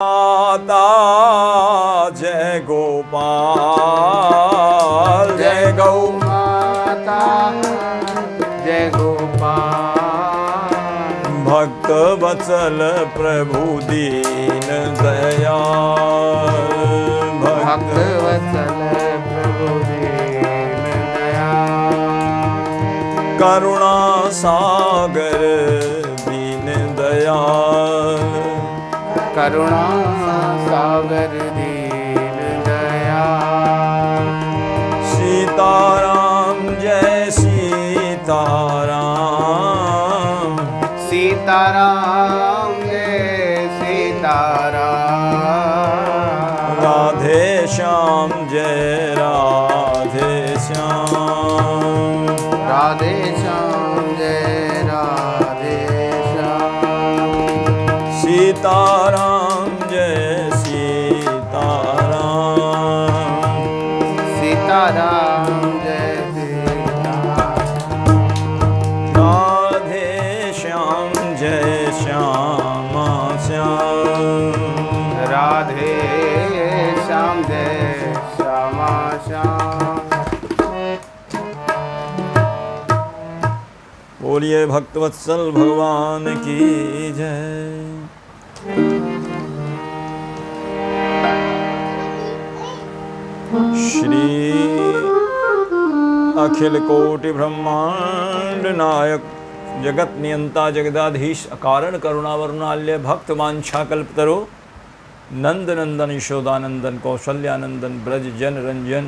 माता जय गोपाल, जय गौ माता जय गोपाल। भक्त वत्सल प्रभु दीन दयाल, भक्त वत्सल प्रभु दीन दयाल। करुणा सागर दीन दयाल, करुणा सागर दीन दयाल। सीताराम जय सीताराम, सीताराम जय सीताराम। राधे श्याम जय राधे श्याम, राधे श्याम जय राधे श्याम। सीताराम जय सीताराम, सीताराम जय सीताराम। राधे श्याम जय श्यामा श्याम, राधे श्याम जय श्यामा श्याम। बोलिए भक्तवत्सल भगवान की जय। श्री अखिल कोटि ब्रह्मांड नायक जगत नियंता जगदाधीश अकारण करुणावरुणाल्य भक्त वांछा कल्पतरो नंद नंदन यशोदानंदन कौशल्यानंदन ब्रज जन रंजन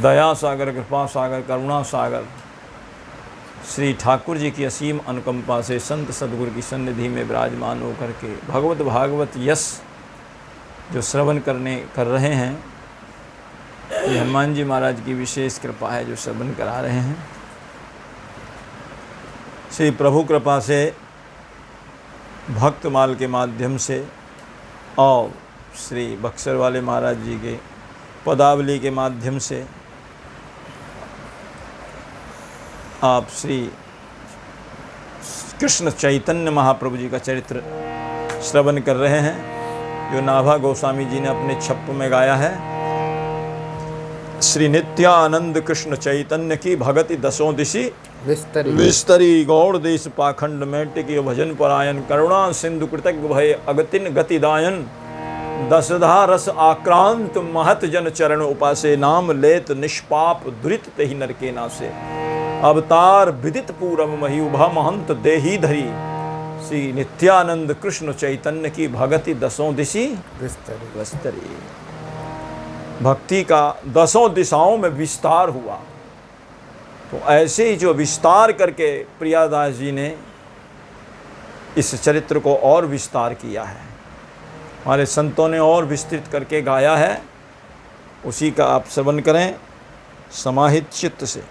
दया सागर कृपा सागर करुणा सागर श्री ठाकुर जी की असीम अनुकंपा से संत सदगुरु की सन्निधि में विराजमान होकर के भगवत भागवत यश जो श्रवण कर रहे हैं, ये हनुमान जी महाराज की विशेष कृपा है जो श्रवण करा रहे हैं। श्री प्रभु कृपा से भक्तमाल के माध्यम से और श्री बक्सर वाले महाराज जी के पदावली के माध्यम से आप श्री कृष्ण चैतन्य महाप्रभु जी का चरित्र श्रवण कर रहे हैं, जो नाभा गोस्वामी जी ने अपने छप्प में गाया है। श्री नित्यानंद कृष्ण चैतन्य की भगति दसों दिशि विस्तरी, गौड़ देश पाखंड में टिकी भजन परायण, करुणा सिंधु कृतज्ञ भय अगतिन गतिदायन, दसधा रस आक्रांत महत जन चरण उपासे, नाम लेत निष्पाप दुरित तेहि नरके नासे, अवतार विदित पूरब मही उभा महंत देही धरी, श्री नित्यानंद कृष्ण चैतन्य की भगति दसों दिशि विस्तरी। भक्ति का दसों दिशाओं में विस्तार हुआ। तो ऐसे ही जो विस्तार करके प्रियादास जी ने इस चरित्र को और विस्तार किया है, हमारे संतों ने और विस्तृत करके गाया है, उसी का आप श्रवण करें समाहित चित्त से,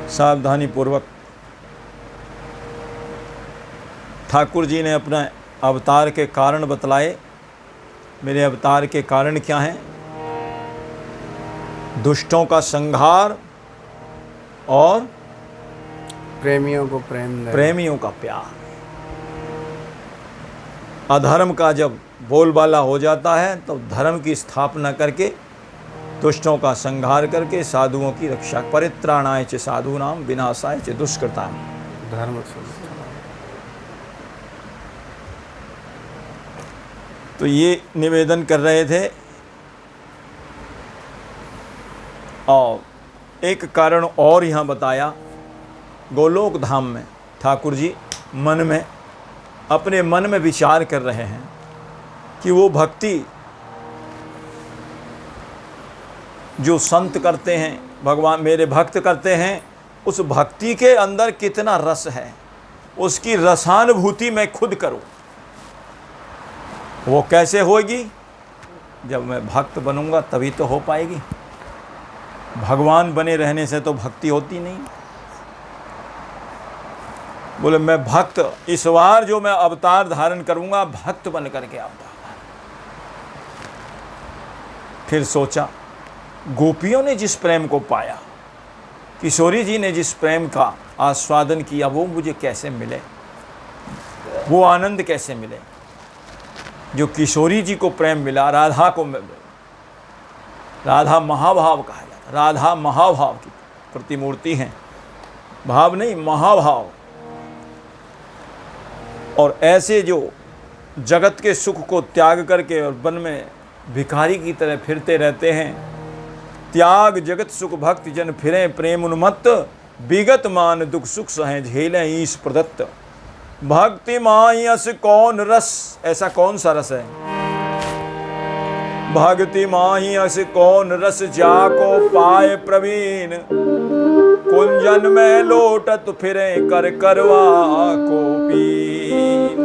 सावधानी पूर्वक। ठाकुर जी ने अपने अवतार के कारण बतलाए। मेरे अवतार के कारण क्या हैं? दुष्टों का संहार और प्रेमियों को प्रेमियों का प्यार। अधर्म का जब बोलबाला हो जाता है तो धर्म की स्थापना करके दुष्टों का संहार करके साधुओं की रक्षा, परित्राणाय च साधूनाम विनाशाय च दुष्कृताम। धर्म तो ये निवेदन कर रहे थे। और एक कारण और यहाँ बताया, गोलोक धाम में ठाकुर जी अपने मन में विचार कर रहे हैं कि वो भक्ति जो संत करते हैं, भगवान मेरे भक्त करते हैं, उस भक्ति के अंदर कितना रस है, उसकी रसानुभूति मैं खुद करूं। वो कैसे होगी? जब मैं भक्त बनूंगा तभी तो हो पाएगी। भगवान बने रहने से तो भक्ति होती नहीं। बोले मैं भक्त, इस बार जो मैं अवतार धारण करूंगा भक्त बन करके आऊंगा। फिर सोचा, गोपियों ने जिस प्रेम को पाया, किशोरी जी ने जिस प्रेम का आस्वादन किया, वो मुझे कैसे मिले, वो आनंद कैसे मिले? जो किशोरी जी को प्रेम मिला, राधा को, राधा महाभाव कहा जाता, राधा महाभाव की प्रतिमूर्ति हैं, भाव नहीं महाभाव। और ऐसे जो जगत के सुख को त्याग करके और वन में भिखारी की तरह फिरते रहते हैं, त्याग जगत सुख भक्ति जन फिरें प्रेम उन्मत्त, विगत मान दुख सुख सहें झेलें ईश प्रदत्त। भक्ति मायस कौन रस, ऐसा कौन सा रस है? भक्ति मायस कौन रस जाको पाए प्रवीण, कुंजन में लोटत फिरे कर करवा को पीन।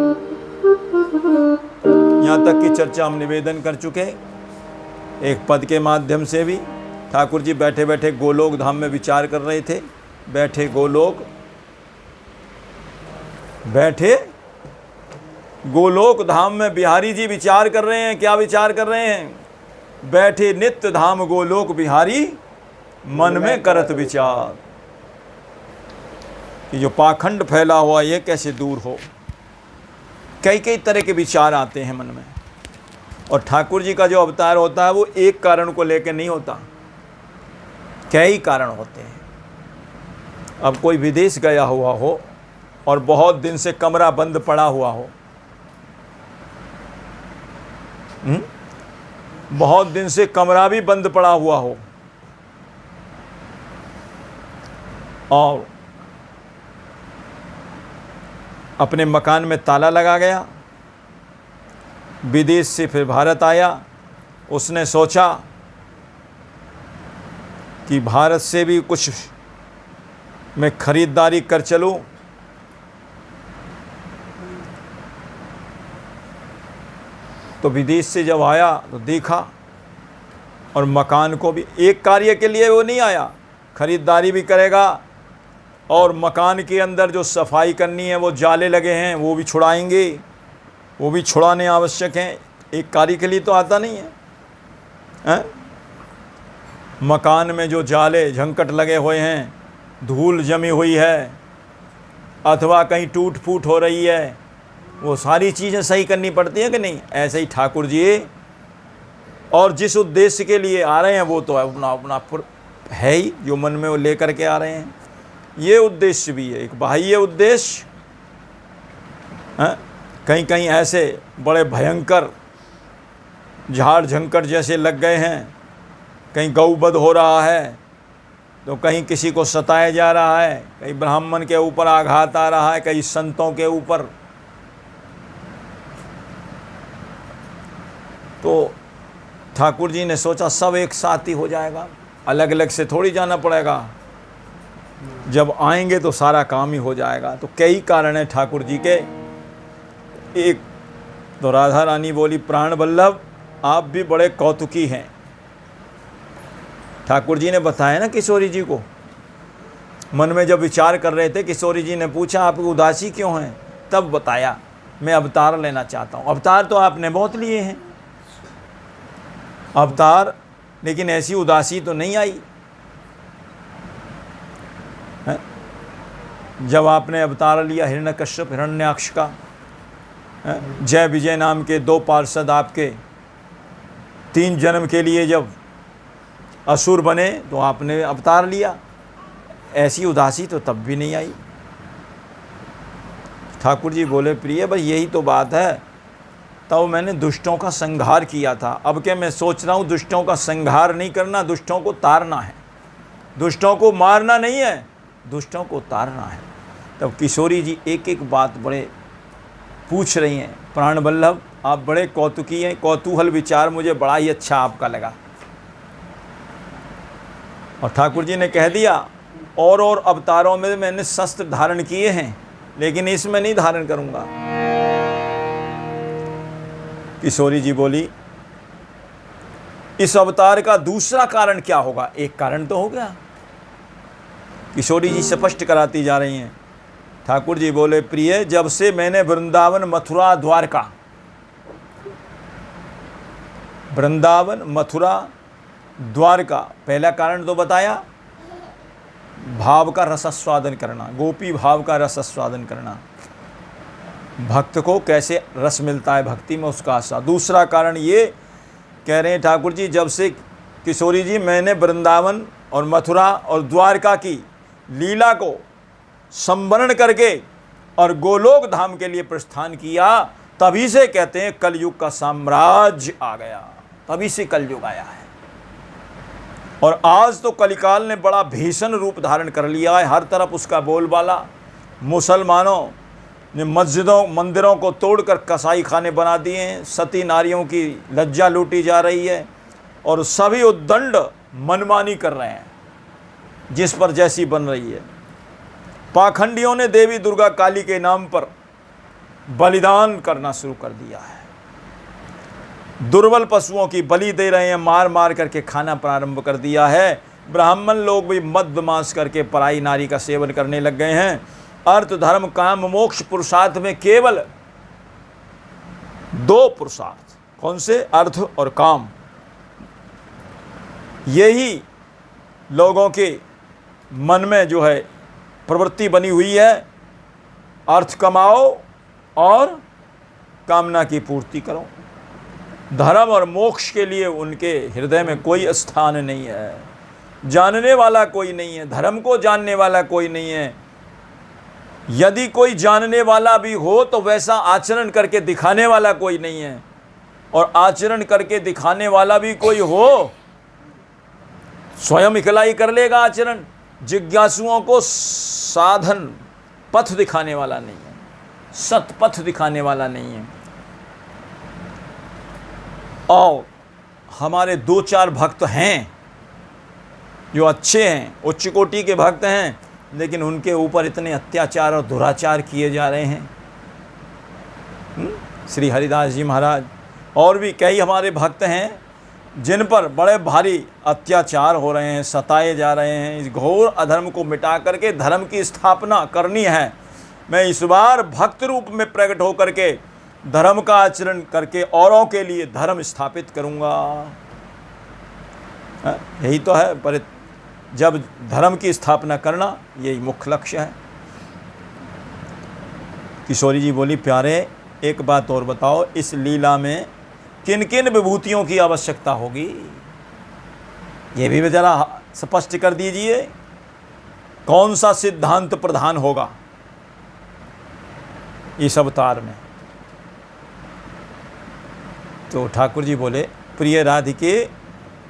यहाँ तक की चर्चा हम निवेदन कर चुके। एक पद के माध्यम से भी ठाकुर जी बैठे बैठे गोलोक धाम में विचार कर रहे थे। बैठे गोलोक धाम में बिहारी जी विचार कर रहे हैं। क्या विचार कर रहे हैं? बैठे नित्य धाम गोलोक बिहारी, मन में करत विचार कि जो पाखंड फैला हुआ ये कैसे दूर हो। कई कई तरह के विचार आते हैं मन में। और ठाकुर जी का जो अवतार होता है वो एक कारण को लेकर नहीं होता, कई कारण होते हैं। अब कोई विदेश गया हुआ हो और बहुत दिन से कमरा बंद पड़ा हुआ हो, बहुत दिन से कमरा भी बंद पड़ा हुआ हो और अपने मकान में ताला लगा गया, विदेश से फिर भारत आया, उसने सोचा कि भारत से भी कुछ मैं खरीदारी कर चलूं, तो विदेश से जब आया तो देखा और मकान को भी, एक कार्य के लिए वो नहीं आया, खरीदारी भी करेगा और मकान के अंदर जो सफाई करनी है, वो जाले लगे हैं वो भी छुड़ाएंगे, वो भी छुड़ाने आवश्यक हैं। एक कार्य के लिए तो आता नहीं है, मकान में जो जाले झंकट लगे हुए हैं, धूल जमी हुई है अथवा कहीं टूट फूट हो रही है, वो सारी चीज़ें सही करनी पड़ती हैं कि नहीं? ऐसे ही ठाकुर जी और जिस उद्देश्य के लिए आ रहे हैं वो तो अपना अपना है ही, जो मन में वो लेकर के आ रहे हैं। ये उद्देश्य भी है, एक बाह्य उद्देश्य। कहीं कहीं ऐसे बड़े भयंकर झाड़ झंकट जैसे लग गए हैं, कहीं गौवध हो रहा है तो कहीं किसी को सताया जा रहा है, कहीं ब्राह्मण के ऊपर आघात आ रहा है, कहीं संतों के ऊपर। तो ठाकुर जी ने सोचा सब एक साथ ही हो जाएगा, अलग अलग से थोड़ी जाना पड़ेगा, जब आएंगे तो सारा काम ही हो जाएगा। तो कई कारण हैं ठाकुर जी के। एक तो राधा रानी बोली, प्राण वल्लभ आप भी बड़े कौतुकी हैं। ठाकुर जी ने बताया ना किशोरी जी को, मन में जब विचार कर रहे थे, किशोरी जी ने पूछा आप उदासी क्यों हैं, तब बताया मैं अवतार लेना चाहता हूँ। अवतार तो आपने बहुत लिए हैं अवतार, लेकिन ऐसी उदासी तो नहीं आई है? जब आपने अवतार लिया हिरण्यकश्यप हिरण्याक्ष का, जय विजय नाम के 2 पार्षद आपके 3 जन्म के लिए जब असुर बने तो आपने अवतार लिया, ऐसी उदासी तो तब भी नहीं आई। ठाकुर जी बोले प्रिय भाई यही तो बात है, तब मैंने दुष्टों का संहार किया था, अब क्या मैं सोच रहा हूँ दुष्टों का संहार नहीं करना, दुष्टों को तारना है, दुष्टों को मारना नहीं है, दुष्टों को तारना है। तब किशोरी जी एक एक बात बड़े पूछ रही हैं। प्राण वल्लभ आप बड़े कौतुकी हैं, कौतूहल विचार मुझे बड़ा ही अच्छा आपका लगा। और ठाकुर जी ने कह दिया और अवतारों में मैंने शस्त्र धारण किए हैं, लेकिन इसमें नहीं धारण करूंगा। किशोरी जी बोली इस अवतार का दूसरा कारण क्या होगा? एक कारण तो हो गया। किशोरी जी स्पष्ट कराती जा रही हैं। ठाकुर जी बोले प्रिय जब से मैंने वृंदावन मथुरा द्वारका, वृंदावन मथुरा द्वारका, पहला कारण तो बताया भाव का रसास्वादन करना, गोपी भाव का रसास्वादन करना। भक्त को कैसे रस मिलता है भक्ति में, उसका आशा। दूसरा कारण ये कह रहे हैं ठाकुर जी, जब से किशोरी जी मैंने वृंदावन और मथुरा और द्वारका की लीला को संवरण करके और गोलोक धाम के लिए प्रस्थान किया, तभी से कहते हैं कलयुग का साम्राज्य आ गया, तभी से कलयुग आया है। और आज तो कलिकाल ने बड़ा भीषण रूप धारण कर लिया है, हर तरफ उसका बोलबाला। मुसलमानों ने मस्जिदों मंदिरों को तोड़कर कसाई खाने बना दिए हैं, सती नारियों की लज्जा लूटी जा रही है और सभी उद्दंड मनमानी कर रहे हैं, जिस पर जैसी बन रही है। पाखंडियों ने देवी दुर्गा काली के नाम पर बलिदान करना शुरू कर दिया है, दुर्बल पशुओं की बलि दे रहे हैं, मार मार करके खाना प्रारंभ कर दिया है। ब्राह्मण लोग भी मद मांस करके पराई नारी का सेवन करने लग गए हैं। अर्थ धर्म काम मोक्ष पुरुषार्थ में केवल 2 पुरुषार्थ, कौन से? अर्थ और काम। यही लोगों के मन में जो है प्रवृत्ति बनी हुई है, अर्थ कमाओ और कामना की पूर्ति करो। धर्म और मोक्ष के लिए उनके हृदय में कोई स्थान नहीं है, जानने वाला कोई नहीं है, धर्म को जानने वाला कोई नहीं है। यदि कोई जानने वाला भी हो तो वैसा आचरण करके दिखाने वाला कोई नहीं है, और आचरण करके दिखाने वाला भी कोई हो स्वयं इकलाई कर लेगा आचरण। जिज्ञासुओं को साधन पथ दिखाने वाला नहीं है, सत पथ दिखाने वाला नहीं है। और हमारे 2-4 भक्त हैं जो अच्छे हैं, उच्च कोटि के भक्त हैं, लेकिन उनके ऊपर इतने अत्याचार और दुराचार किए जा रहे हैं। श्री हरिदास जी महाराज और भी कई हमारे भक्त हैं जिन पर बड़े भारी अत्याचार हो रहे हैं, सताए जा रहे हैं। इस घोर अधर्म को मिटा करके धर्म की स्थापना करनी है। मैं इस बार भक्त रूप में प्रकट होकर के धर्म का आचरण करके औरों के लिए धर्म स्थापित करूंगा। यही तो है, पर जब धर्म की स्थापना करना यही मुख्य लक्ष्य है। किशोरी जी बोली, प्यारे एक बात और बताओ, इस लीला में किन किन विभूतियों की आवश्यकता होगी, ये भी जरा स्पष्ट कर दीजिए। कौन सा सिद्धांत प्रधान होगा इस अवतार में? तो ठाकुर जी बोले, प्रिय राधिके,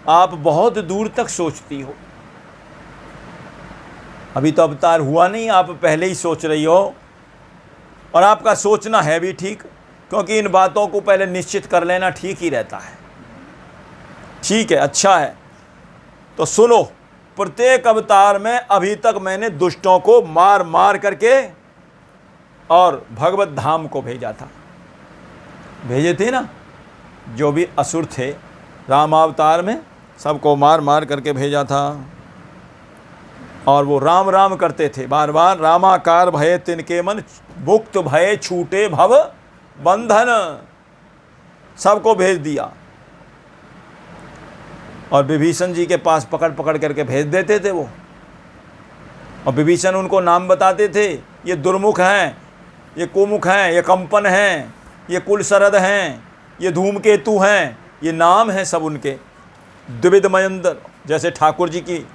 आप बहुत दूर तक सोचती हो। अभी तो अवतार हुआ नहीं, आप पहले ही सोच रही हो, और आपका सोचना है भी ठीक, क्योंकि इन बातों को पहले निश्चित कर लेना ठीक ही रहता है। ठीक है, अच्छा है। तो सुनो, प्रत्येक अवतार में अभी तक मैंने दुष्टों को मार मार करके और भगवत धाम को भेजा था। भेजे थे ना, जो भी असुर थे रामावतार में सबको मार मार करके भेजा था, और वो राम राम करते थे बार बार। रामाकार भय तिनके मन, मुक्त भय छूटे भव बंधन, सबको भेज दिया। और विभीषण जी के पास पकड़ पकड़ करके भेज देते थे वो, और विभीषण उनको नाम बताते थे, ये दुर्मुख हैं, ये कुमुख हैं, ये कंपन हैं, ये कुलशरद हैं, ये धूमकेतु हैं, ये नाम हैं सब उनके। द्विविधमयंद, जैसे ठाकुर जी की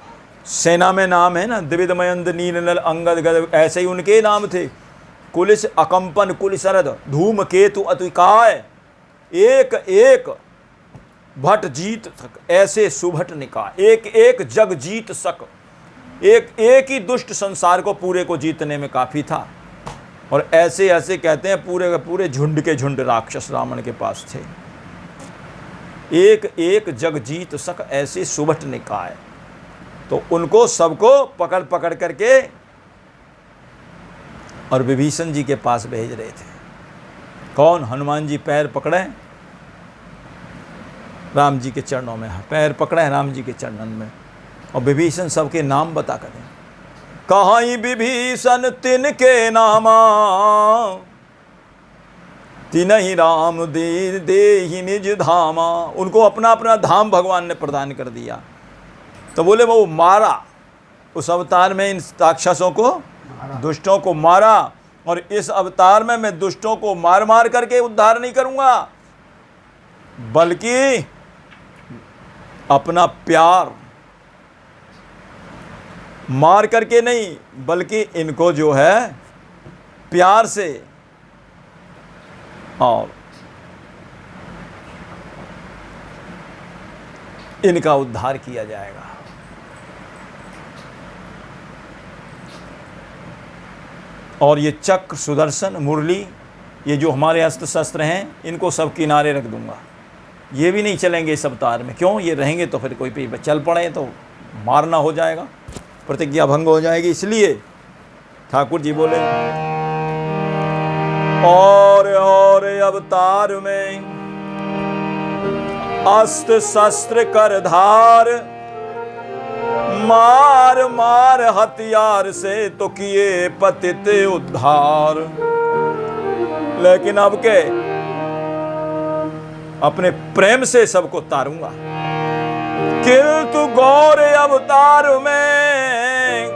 सेना में नाम है ना, द्विविधमयंद नीलनल अंगद गद, ऐसे ही उनके नाम थे। कुलिस अकंपन कुलशरद धूमकेतु अतिकाय, एक एक भट जीत सक, ऐसे सुभट निकाय, एक एक जग जीत सक। एक एक ही दुष्ट संसार को पूरे को जीतने में काफ़ी था। और ऐसे ऐसे कहते हैं पूरे के पूरे झुंड के झुंड राक्षस रावण के पास थे। एक एक जग जीत सक, ऐसे सुभट निकाय। तो उनको सबको पकड़ पकड़ करके और विभीषण जी के पास भेज रहे थे। कौन? हनुमान जी पैर पकड़े राम जी के चरणों में, पैर पकड़े राम जी के चरणों में, और विभीषण सबके नाम बता कर, कहीं विभीषण तिनके नामा, तिनहि राम दे देहि निज धामा। उनको अपना अपना धाम भगवान ने प्रदान कर दिया। तो बोले वो मारा, उस अवतार में इन राक्षसों को, दुष्टों को मारा, और इस अवतार में मैं दुष्टों को मार मार करके उद्धार नहीं करूंगा, बल्कि अपना प्यार मार करके नहीं, बल्कि इनको जो है प्यार से और इनका उद्धार किया जाएगा। और ये चक्र, सुदर्शन, मुरली, ये जो हमारे अस्त्र शस्त्र हैं, इनको सब किनारे रख दूंगा। ये भी नहीं चलेंगे इस अवतार में। क्यों? ये रहेंगे तो फिर कोई पे चल पड़े तो मारना हो जाएगा, प्रतिज्ञा भंग हो जाएगी। इसलिए ठाकुर जी बोले और अवतार में अस्त्र शस्त्र कर धार, मार मार हथियार से तो किए पतित उद्धार। लेकिन अब के अपने प्रेम से सबको तारूंगा। किंतु गौर अवतार में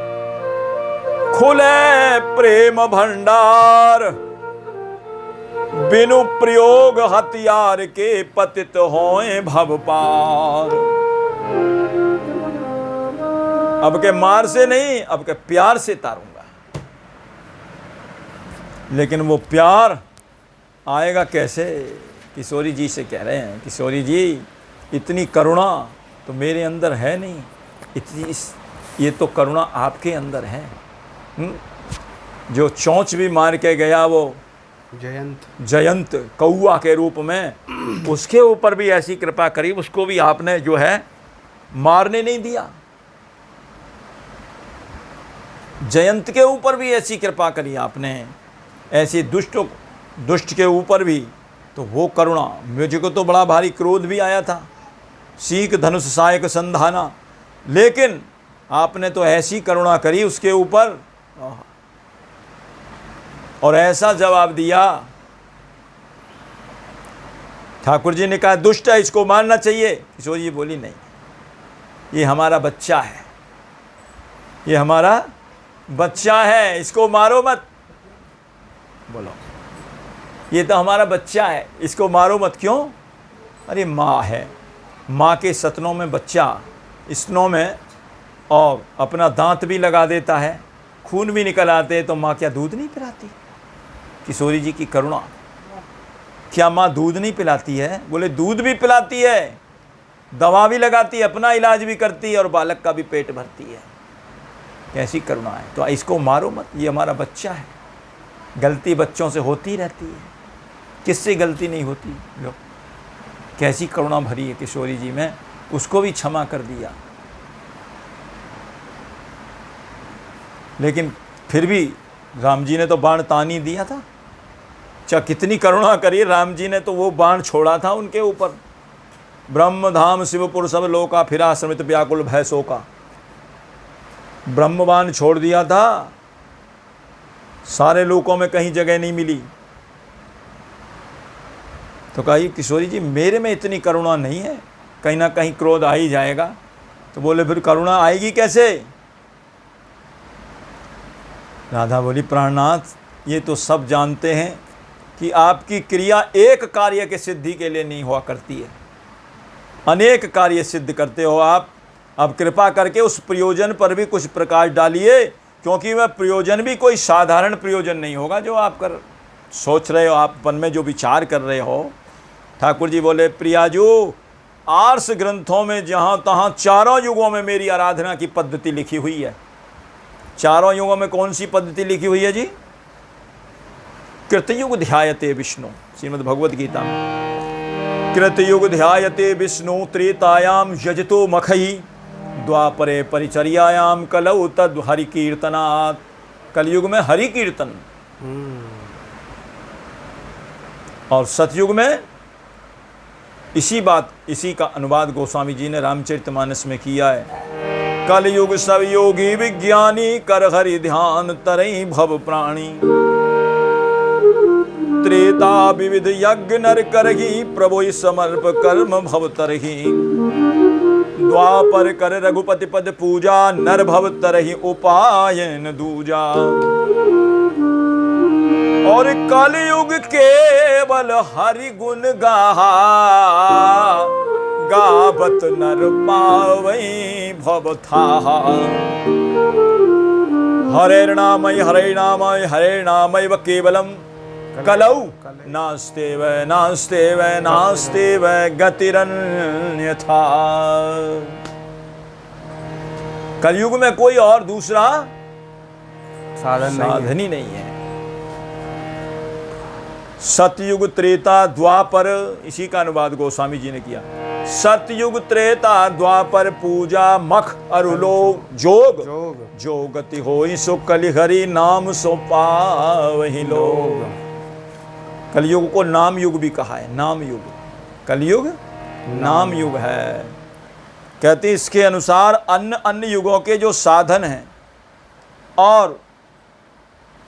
खुले प्रेम भंडार, बिनु प्रयोग हथियार के पतित होए भव पार। अब के मार से नहीं, अब के प्यार से तारूंगा। लेकिन वो प्यार आएगा कैसे? किशोरी जी से कह रहे हैं, किशोरी जी इतनी करुणा तो मेरे अंदर है नहीं, इतनी ये तो करुणा आपके अंदर है। जो चोंच भी मार के गया वो जयंत कौआ के रूप में, उसके ऊपर भी ऐसी कृपा करी, उसको भी आपने जो है मारने नहीं दिया। जयंत के ऊपर भी ऐसी कृपा करी आपने, ऐसे दुष्ट के ऊपर भी। तो वो करुणा, मुझको तो बड़ा भारी क्रोध भी आया था, सीख धनुष सहायक संधाना, लेकिन आपने तो ऐसी करुणा करी उसके ऊपर और ऐसा जवाब दिया। ठाकुर जी ने कहा दुष्ट है, इसको मारना चाहिए। किशोर जी बोली नहीं, ये हमारा बच्चा है, ये हमारा बच्चा है, इसको मारो मत। बोलो, ये तो हमारा बच्चा है, इसको मारो मत। क्यों? अरे माँ है, माँ के सतनों में बच्चा स्तनों में और अपना दांत भी लगा देता है, खून भी निकल आते हैं, तो माँ क्या दूध नहीं पिलाती? किशोरी जी की करुणा, क्या माँ दूध नहीं पिलाती है? बोले दूध भी पिलाती है, दवा भी लगाती है, अपना इलाज भी करती है और बालक का भी पेट भरती है। कैसी करुणा है। तो इसको मारो मत, ये हमारा बच्चा है। गलती बच्चों से होती रहती है, किससे गलती नहीं होती? लो कैसी करुणा भरी है किशोरी जी में, उसको भी क्षमा कर दिया। लेकिन फिर भी राम जी ने तो बाण तान ही दिया था। चाहे कितनी करुणा करी, राम जी ने तो वो बाण छोड़ा था उनके ऊपर। ब्रह्म धाम शिवपुर सब लोका, फिरा समित व्याकुल भय शोका। ब्रह्म बाण छोड़ दिया था, सारे लोकों में कहीं जगह नहीं मिली। तो कही किशोरी जी मेरे में इतनी करुणा नहीं है, कहीं ना कहीं क्रोध आ ही जाएगा। तो बोले फिर करुणा आएगी कैसे? राधा बोली प्राणनाथ, ये तो सब जानते हैं कि आपकी क्रिया एक कार्य के सिद्धि के लिए नहीं हुआ करती है, अनेक कार्य सिद्ध करते हो आप। अब कृपा करके उस प्रयोजन पर भी कुछ प्रकाश डालिए, क्योंकि वह प्रयोजन भी कोई साधारण प्रयोजन नहीं होगा जो आप सोच रहे हो, आप मन में जो विचार कर रहे हो। ठाकुर जी बोले प्रियाजू, आर्ष ग्रंथों में जहाँ तहाँ चारों युगों में मेरी आराधना की पद्धति लिखी हुई है। चारों युगों में कौन सी पद्धति लिखी हुई है जी? कृतयुग ध्यायते विष्णु, श्रीमद् भगवद गीता में। कृतयुग ध्यायते विष्णु, त्रेतायाम यजतो मखई, द्वापरे परिचर्यायाम कलौ तद हरि कीर्तनात्। कलयुग में हरि कीर्तन, और सतयुग में इसी का अनुवाद गोस्वामी जी ने रामचरितमानस में किया है। कलयुग सब योगी विज्ञानी, कर हरि ध्यान तरई भव प्राणी। त्रेता विविध यज्ञ नर करही, प्रभु समर्प कर्म भव तरही। द्वापर कर रघुपति पद पूजा, नर भव तरही उपायन दूजा। और कलयुग केवल हरि गुण गावत नर पावई भव थाहा। हरे नामय केवलम कलौ नास्तेव गतिरन्यथा। कलयुग में कोई और दूसरा साधन ही नहीं है। सतयुग त्रेता द्वापर, इसी का अनुवाद गोस्वामी जी ने किया। सतयुग त्रेता द्वापर पूजा मख अरुलो जोग, जो गति होई सो कलिहरि नाम सो पावहि लोग। कलयुग को नाम युग भी कहा है, नाम युग। कलयुग नाम युग है। कहते इसके अनुसार अन्य युगों के जो साधन हैं और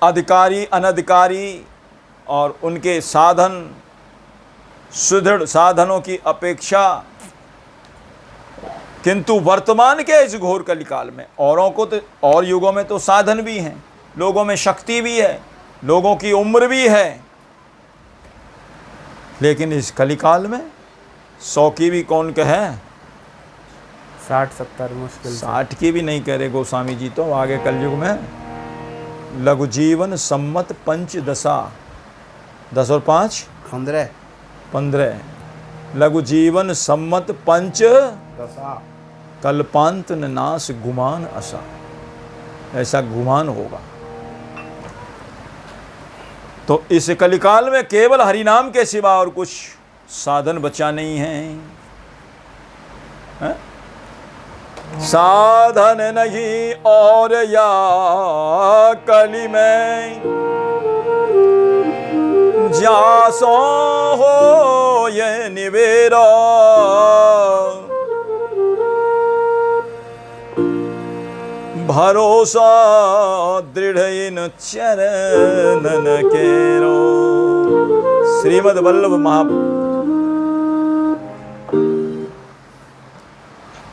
अधिकारी अनधिकारी और उनके साधन सुदृढ़ साधनों की अपेक्षा, किंतु वर्तमान के इस घोर कलिकाल में औरों को तो और युगों में तो साधन भी हैं, लोगों में शक्ति भी है, लोगों की उम्र भी है, लेकिन इस कलिकाल में 100 की भी कौन कहे, 60-70 मुश्किल, 60 की भी नहीं कह रहे गोस्वामी जी। तो आगे कलयुग में लघु जीवन सम्मत पंचदशा, 10 और 5 15 लघु जीवन सम्मत पंच दशा, कल्पांत न नाश गुमान असा। ऐसा गुमान होगा। तो इस कलिकाल में केवल हरिनाम के सिवा और कुछ साधन बचा नहीं है। साधन नहीं और या कली में जासो हो ये निवेरा। भरोसा दृढ़ इन चरणन केरो। श्रीमद् वल्लभ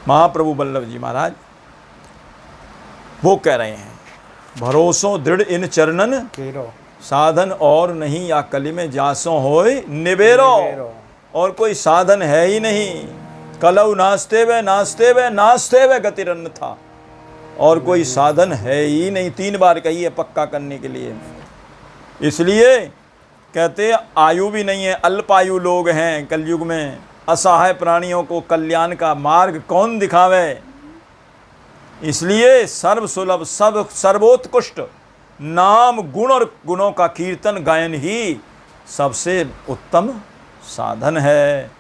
महाप्रभु वल्लभ जी महाराज वो कह रहे हैं, भरोसो दृढ़ इन चरणन केरो, साधन और नहीं या कली में जासो होय निवेरो। और कोई साधन है ही नहीं। कलौ नास्ते वे गतिरन्न था। और कोई साधन है ही नहीं। 3 बार कही है पक्का करने के लिए। इसलिए कहते आयु भी नहीं है, अल्पायु लोग हैं कलयुग में। असहाय प्राणियों को कल्याण का मार्ग कौन दिखावे। इसलिए सर्वसुलभ सर्वोत्कृष्ट नाम गुण और गुणों का कीर्तन गायन ही सबसे उत्तम साधन है।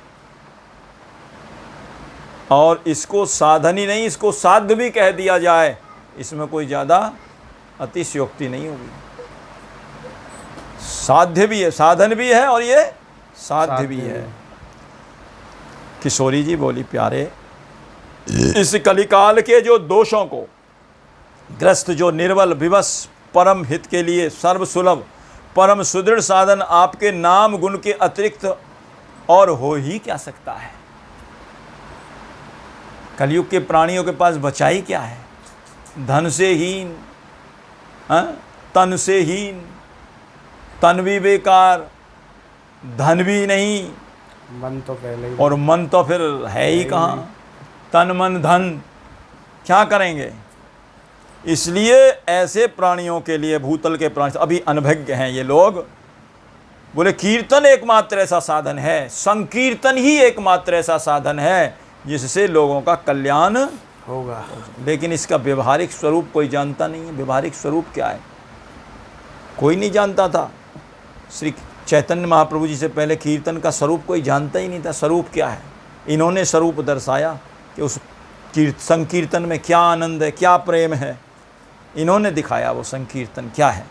और इसको साधन ही नहीं, इसको साध्य भी कह दिया जाए, इसमें कोई ज़्यादा अतिशयोक्ति नहीं होगी। साध्य भी है, साधन भी है और ये साध्य भी है। किशोरी जी बोली, प्यारे इस कलिकाल के जो दोषों को ग्रस्त जो निर्बल विवश परम हित के लिए सर्वसुलभ परम सुदृढ़ साधन आपके नाम गुण के अतिरिक्त और हो ही क्या सकता है। कलयुग के प्राणियों के पास बचाई क्या है। धन से हीन, तन से हीन, तन भी बेकार, धन भी नहीं, मन तो पहले ही, और मन तो फिर है ही कहाँ। तन मन धन क्या करेंगे। इसलिए ऐसे प्राणियों के लिए भूतल के प्राणी अभी अनभिज्ञ हैं ये लोग। बोले कीर्तन एकमात्र ऐसा साधन है, संकीर्तन ही एकमात्र ऐसा साधन है जिससे लोगों का कल्याण होगा। लेकिन इसका व्यवहारिक स्वरूप कोई जानता नहीं है। व्यवहारिक स्वरूप क्या है कोई नहीं जानता था। श्री चैतन्य महाप्रभु जी से पहले कीर्तन का स्वरूप कोई जानता ही नहीं था। स्वरूप क्या है, इन्होंने स्वरूप दर्शाया कि उस संकीर्तन में क्या आनंद है, क्या प्रेम है। इन्होंने दिखाया वो संकीर्तन क्या है।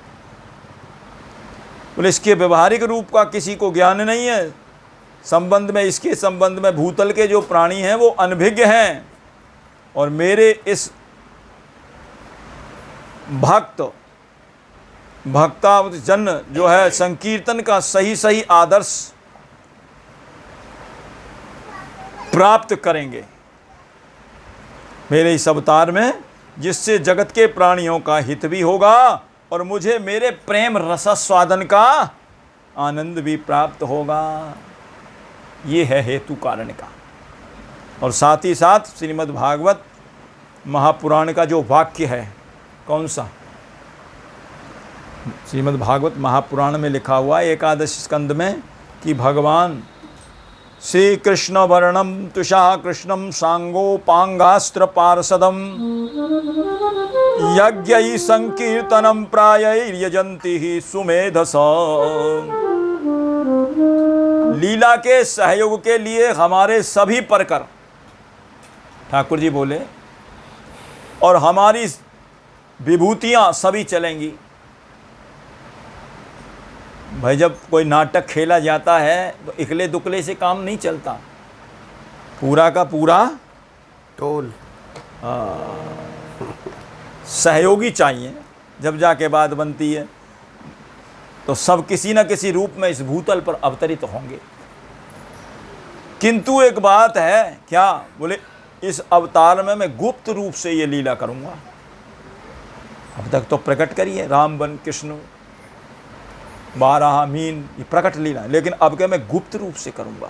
बोले इसके व्यवहारिक रूप का किसी को ज्ञान नहीं है। संबंध में, इसके संबंध में भूतल के जो प्राणी हैं वो अनभिज्ञ हैं। और मेरे इस भक्ता जन जो है संकीर्तन का सही सही आदर्श प्राप्त करेंगे मेरे इस अवतार में, जिससे जगत के प्राणियों का हित भी होगा और मुझे मेरे प्रेम रसास्वादन का आनंद भी प्राप्त होगा। ये है हेतु कारण का। और साथ ही साथ श्रीमद् भागवत महापुराण का जो वाक्य है, कौन सा? श्रीमद् भागवत महापुराण में लिखा हुआ है 11 स्कंद में कि भगवान श्री कृष्ण वर्णम तुषा कृष्णम सांगोपांगास्त्र पार्षदम यज्ञ संकीर्तनम प्रायैर्यजन्ति ही सुमेधस। लीला के सहयोग के लिए हमारे सभी परकर, ठाकुर जी बोले, और हमारी विभूतियां सभी चलेंगी। भाई जब कोई नाटक खेला जाता है तो इकले दुकले से काम नहीं चलता, पूरा का पूरा टोल सहयोगी चाहिए। जब जाके बात बनती है तो सब किसी न किसी रूप में इस भूतल पर अवतरित होंगे। किंतु एक बात है, क्या बोले, इस अवतार में मैं गुप्त रूप से ये लीला करूंगा। अब तक तो प्रकट करिए राम बन कृष्ण 12 मीन, ये प्रकट लीला, लेकिन अब क्या मैं गुप्त रूप से करूंगा।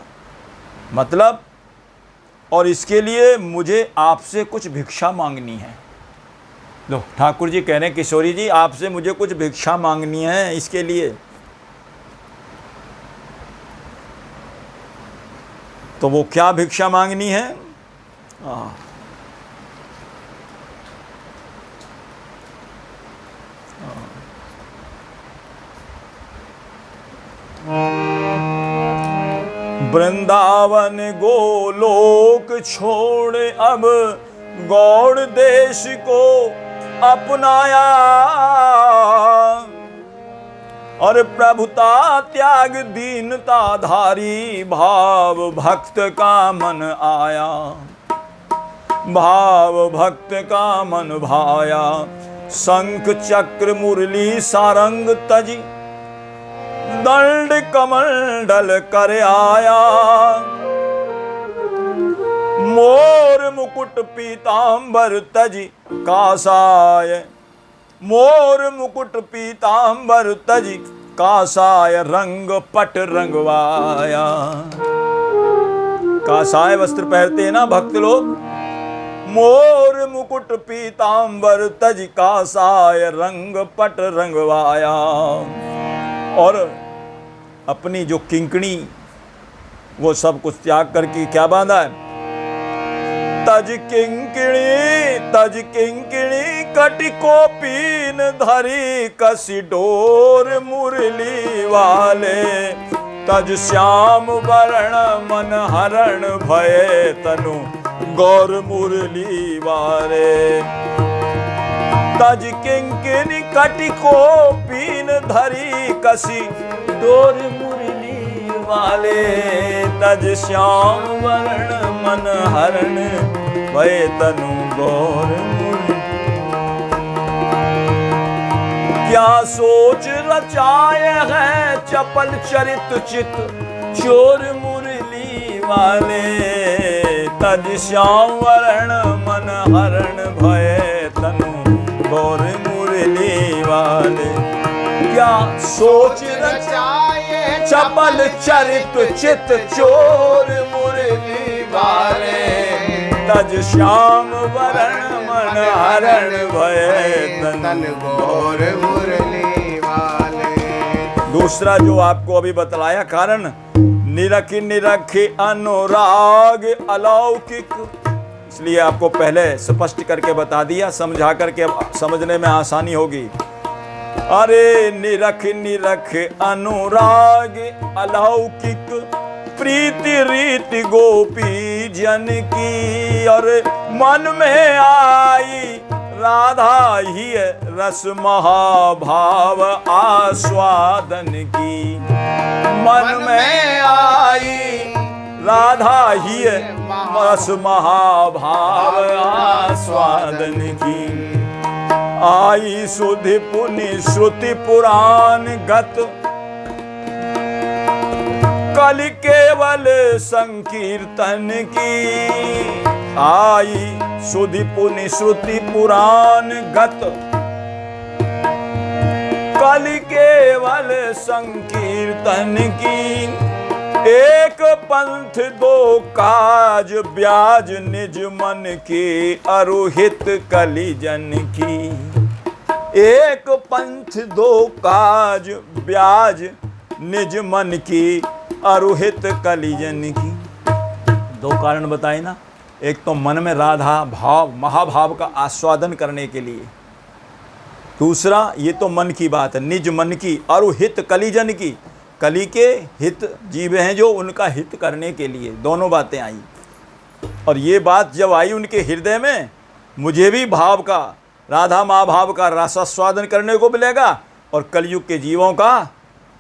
मतलब, और इसके लिए मुझे आपसे कुछ भिक्षा मांगनी है। लो ठाकुर जी कह रहे हैं किशोरी जी आपसे मुझे कुछ भिक्षा मांगनी है। इसके लिए तो वो क्या भिक्षा मांगनी है? वृंदावन गोलोक छोड़ अब गौड़ देश को अपनाया, और प्रभुता त्याग दीनता धारी भाव भक्त का मन आया, भाव भक्त का मन भाया। शंख चक्र मुरली सारंग तजी दंड कमंडल कर आया, मोर मुकुट पीतांबर तजी कासाय, मोर मुकुट पीतांबर तजी कासाय रंग पट रंगवाया। कासाय वस्त्र पहनते हैं ना भक्त लोग। मोर मुकुट पीतांबर तज कासाय रंग पट रंगवाया। और अपनी जो किंकणी वो सब कुछ त्याग करके क्या बांधा है? तज किंकिणी कटिको पीन धरी कसी डोर मुरली वाले, तज श्याम वर्ण मन हरण भये तनु गौर मुरली वाले। तज किंकिणी कटिको पीन धरी कसी डोर मुरली वाले, तज श्याम वर्ण मन हरण भये तनु गौर मुरली। क्या सोच रचाए है चपल चरित चित चोर मुरली वाले, तज श्याम वर्ण मन हरण भये तनु गौर मुरली वाले। क्या सोच रचाए चपल चरित चित चोर मुरली वाले, तज श्याम वर्ण मन हरण भये तन गौर मुरली वाले। दूसरा जो आपको अभी बतलाया कारण, निरख निरख अनुराग अलौकिक, इसलिए आपको पहले स्पष्ट करके बता दिया, समझा करके समझने में आसानी होगी। अरे निरख निरख अनुराग अलौकिक, प्रीति रीति गोपी जन की, और मन में आई राधा ही रस महाभाव आस्वादन की। मन में आई राधा ही रस महाभाव आस्वादन की। आई सुधि पुनि श्रुति पुराण गत, कल केवल संकीर्तन की। आई सुधि पुनि श्रुति पुराण गत, बलि केवल संकीर्तन की, एक पंथ दो काज ब्याज निज मन की, अरुहित कलिजन की। एक पंथ दो काज ब्याज निज मन की, अरुहित कलिजन की। दो कारण बताए ना, एक तो मन में राधा भाव महाभाव का आस्वादन करने के लिए, दूसरा ये तो मन की बात है, निज मन की, अरुहित कलिजन की, कली के हित जीव हैं जो, उनका हित करने के लिए दोनों बातें आई। और ये बात जब आई उनके हृदय में, मुझे भी भाव का, राधा महाभाव का रसास्वादन करने को मिलेगा और कलयुग के जीवों का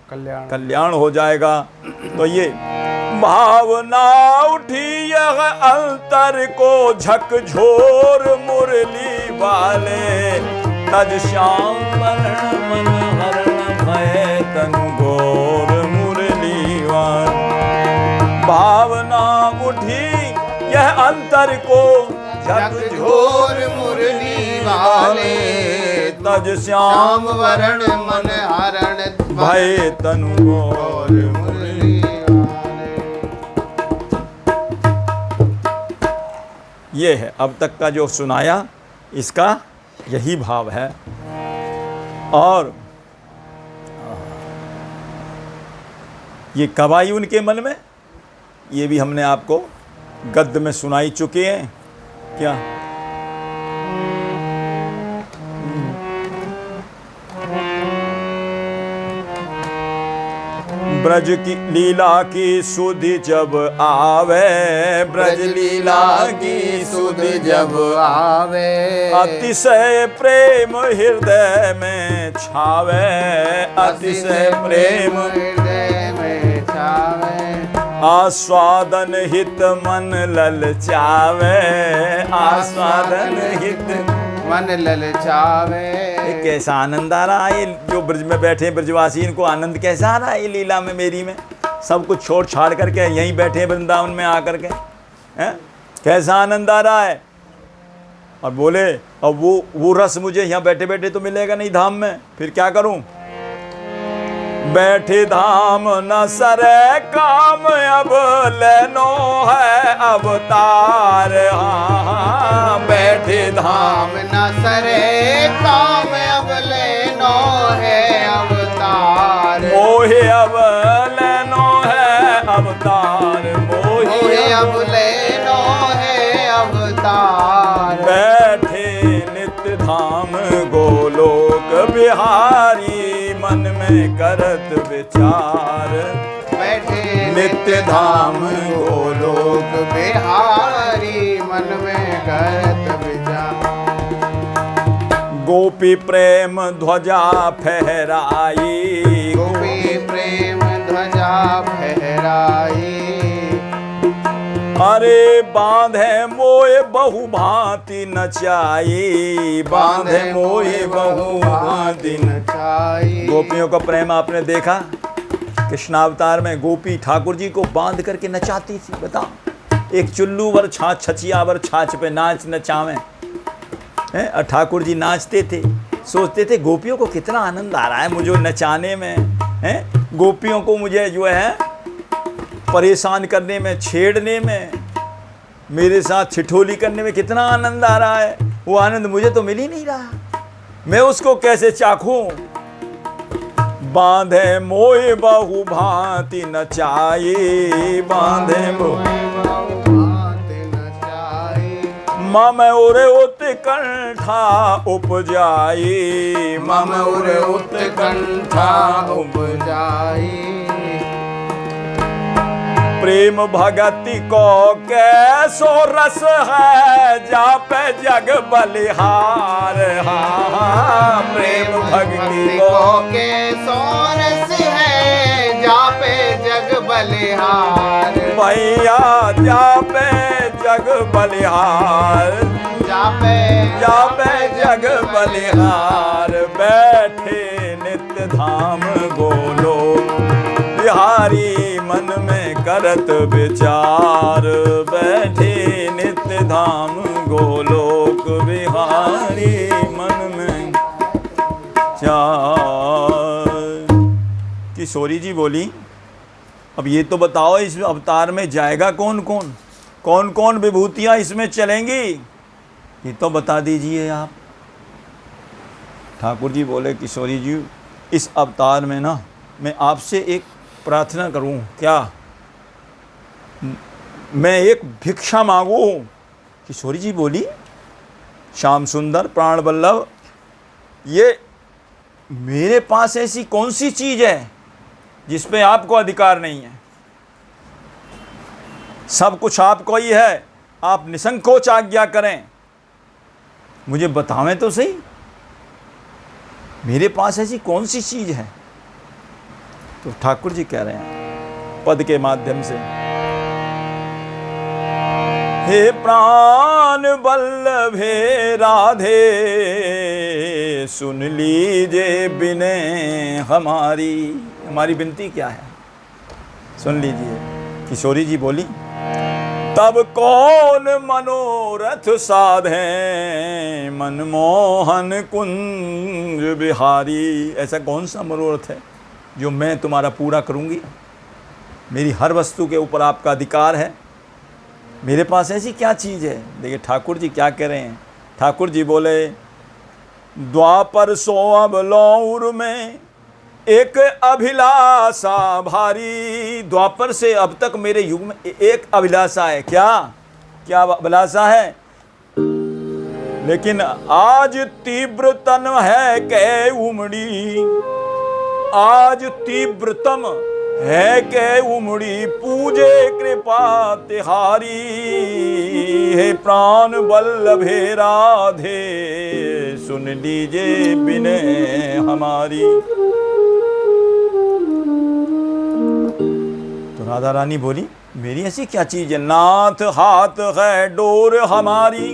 कल्याण हो जाएगा। तो ये भावना उठी यह अंतर को झकझोर मुरली वाले, तज श्याम वर्ण मन हरण भय तनु घोर मुरली वाले। भावना उठी यह अंतर को झकझोर मुरली वाले, तज श्याम वर्ण मन हरण भय तनु घोर मुरली वाले। ये है अब तक का जो सुनाया, इसका यही भाव है। और ये कब आई उनके मन में, ये भी हमने आपको गद्य में सुनाई चुके हैं। क्या ब्रज की लीला की सुधि जब आवे, ब्रज लीला की सुधि जब आवे, अतिशय प्रेम हृदय में छावे, अतिशय प्रेम हृदय में छावे, आस्वादन हित मन ललचावे, आस्वादन हित मन ललचावे। कैसा आनंद आ रहा है, जो ब्रज में बैठे ब्रजवासी, इनको आनंद कैसा आ रहा है लीला में, मेरी में। सब कुछ छोड़ छाड़ करके यहीं बैठे वृंदावन में आकर के, हैं कैसा आनंद आ रहा है। और बोले अब वो रस मुझे यहाँ बैठे बैठे तो मिलेगा नहीं धाम में, फिर क्या करूं। बैठे धाम न सरे काम, अब लेनो है अवतार। हाँ बैठे धाम न सरे काम, अब लेनो है अवतार। मोहे अब लेनो है अवतार, मोहे अब लेनो है अवतार। बैठे नित्य धाम गोलोक बिहारी, मन में करत विचार। बैठे नित्य धाम गोलोक बिहारी, मन में करत विचार। गोपी प्रेम ध्वजा फहराई, गोपी प्रेम ध्वजा फहराई। अरे बांधे मोए बहु भांति नचाई, बांधे मोए बहु भांति नचाई। गोपियों का प्रेम आपने देखा, कृष्णावतार में गोपी ठाकुर जी को बांध करके नचाती थी। बताओ, एक चुल्लू वर छाछ, छचिया वर छाछ पे नाच नचावे हैं, और ठाकुर जी नाचते थे। सोचते थे गोपियों को कितना आनंद आ रहा है मुझे नचाने में, हैं गोपियों को मुझे जो है परेशान करने में, छेड़ने में, मेरे साथ ठिठोली करने में कितना आनंद आ रहा है। वो आनंद मुझे तो मिल ही नहीं रहा, मैं उसको कैसे चाखूं। बांधे मोए बहु भांति नचाई, बांधे मोए मम उरे उत्कंठा उपजाई, मम उरे उत्कंठा उपजाई। प्रेम भगति को कैसो रस है, जापे जग बलिहार। हाँ प्रेम भक्ति को कैसो रस है, जापे जग बलिहार। भैया जापे जग बलिहार, जापे जग बलिहार। बैठे नित्य धाम गोलोक बिहारी, मन में करत विचार। बैठे नित्य धाम गोलोक बिहारी, मन में चार। किशोरी जी बोली, अब ये तो बताओ इस अवतार में जाएगा कौन कौन, कौन कौन विभूतियाँ इसमें चलेंगी, ये तो बता दीजिए आप। ठाकुर जी बोले, किशोरी जी इस अवतार में ना मैं आपसे एक प्रार्थना करूं क्या, मैं एक भिक्षा मांगू। किशोरी जी बोली, श्याम सुंदर प्राण वल्लभ, ये मेरे पास ऐसी कौन सी चीज़ है जिस पे आपको अधिकार नहीं है, सब कुछ आपको ही है, आप निसंकोच आज्ञा करें, मुझे बतावें तो सही मेरे पास ऐसी कौन सी चीज़ है। तो ठाकुर जी कह रहे हैं पद के माध्यम से, हे प्राण वल्लभे राधे सुन लीजिए विनय हमारी। हमारी विनती क्या है सुन लीजिए। किशोरी जी बोली, तब कौन मनोरथ साधे मनमोहन कुंज बिहारी। ऐसा कौन सा मनोरथ है जो मैं तुम्हारा पूरा करूंगी, मेरी हर वस्तु के ऊपर आपका अधिकार है, मेरे पास ऐसी क्या चीज़ है। देखिए ठाकुर जी क्या कह रहे हैं। ठाकुर जी बोले, द्वापर सो अब लौर में एक अभिलाषा भारी। द्वापर से अब तक मेरे युग में एक अभिलाषा है। क्या क्या अभिलाषा है, लेकिन आज तीव्र तन है कै उमड़ी, आज तीव्रतम है कै उमड़ी पूजे कृपा तिहारी। हे प्राण वल्लभे राधे सुन लीजिए विनय हमारी। तो राधा रानी बोली, मेरी ऐसी क्या चीज है, नाथ हाथ है डोर हमारी,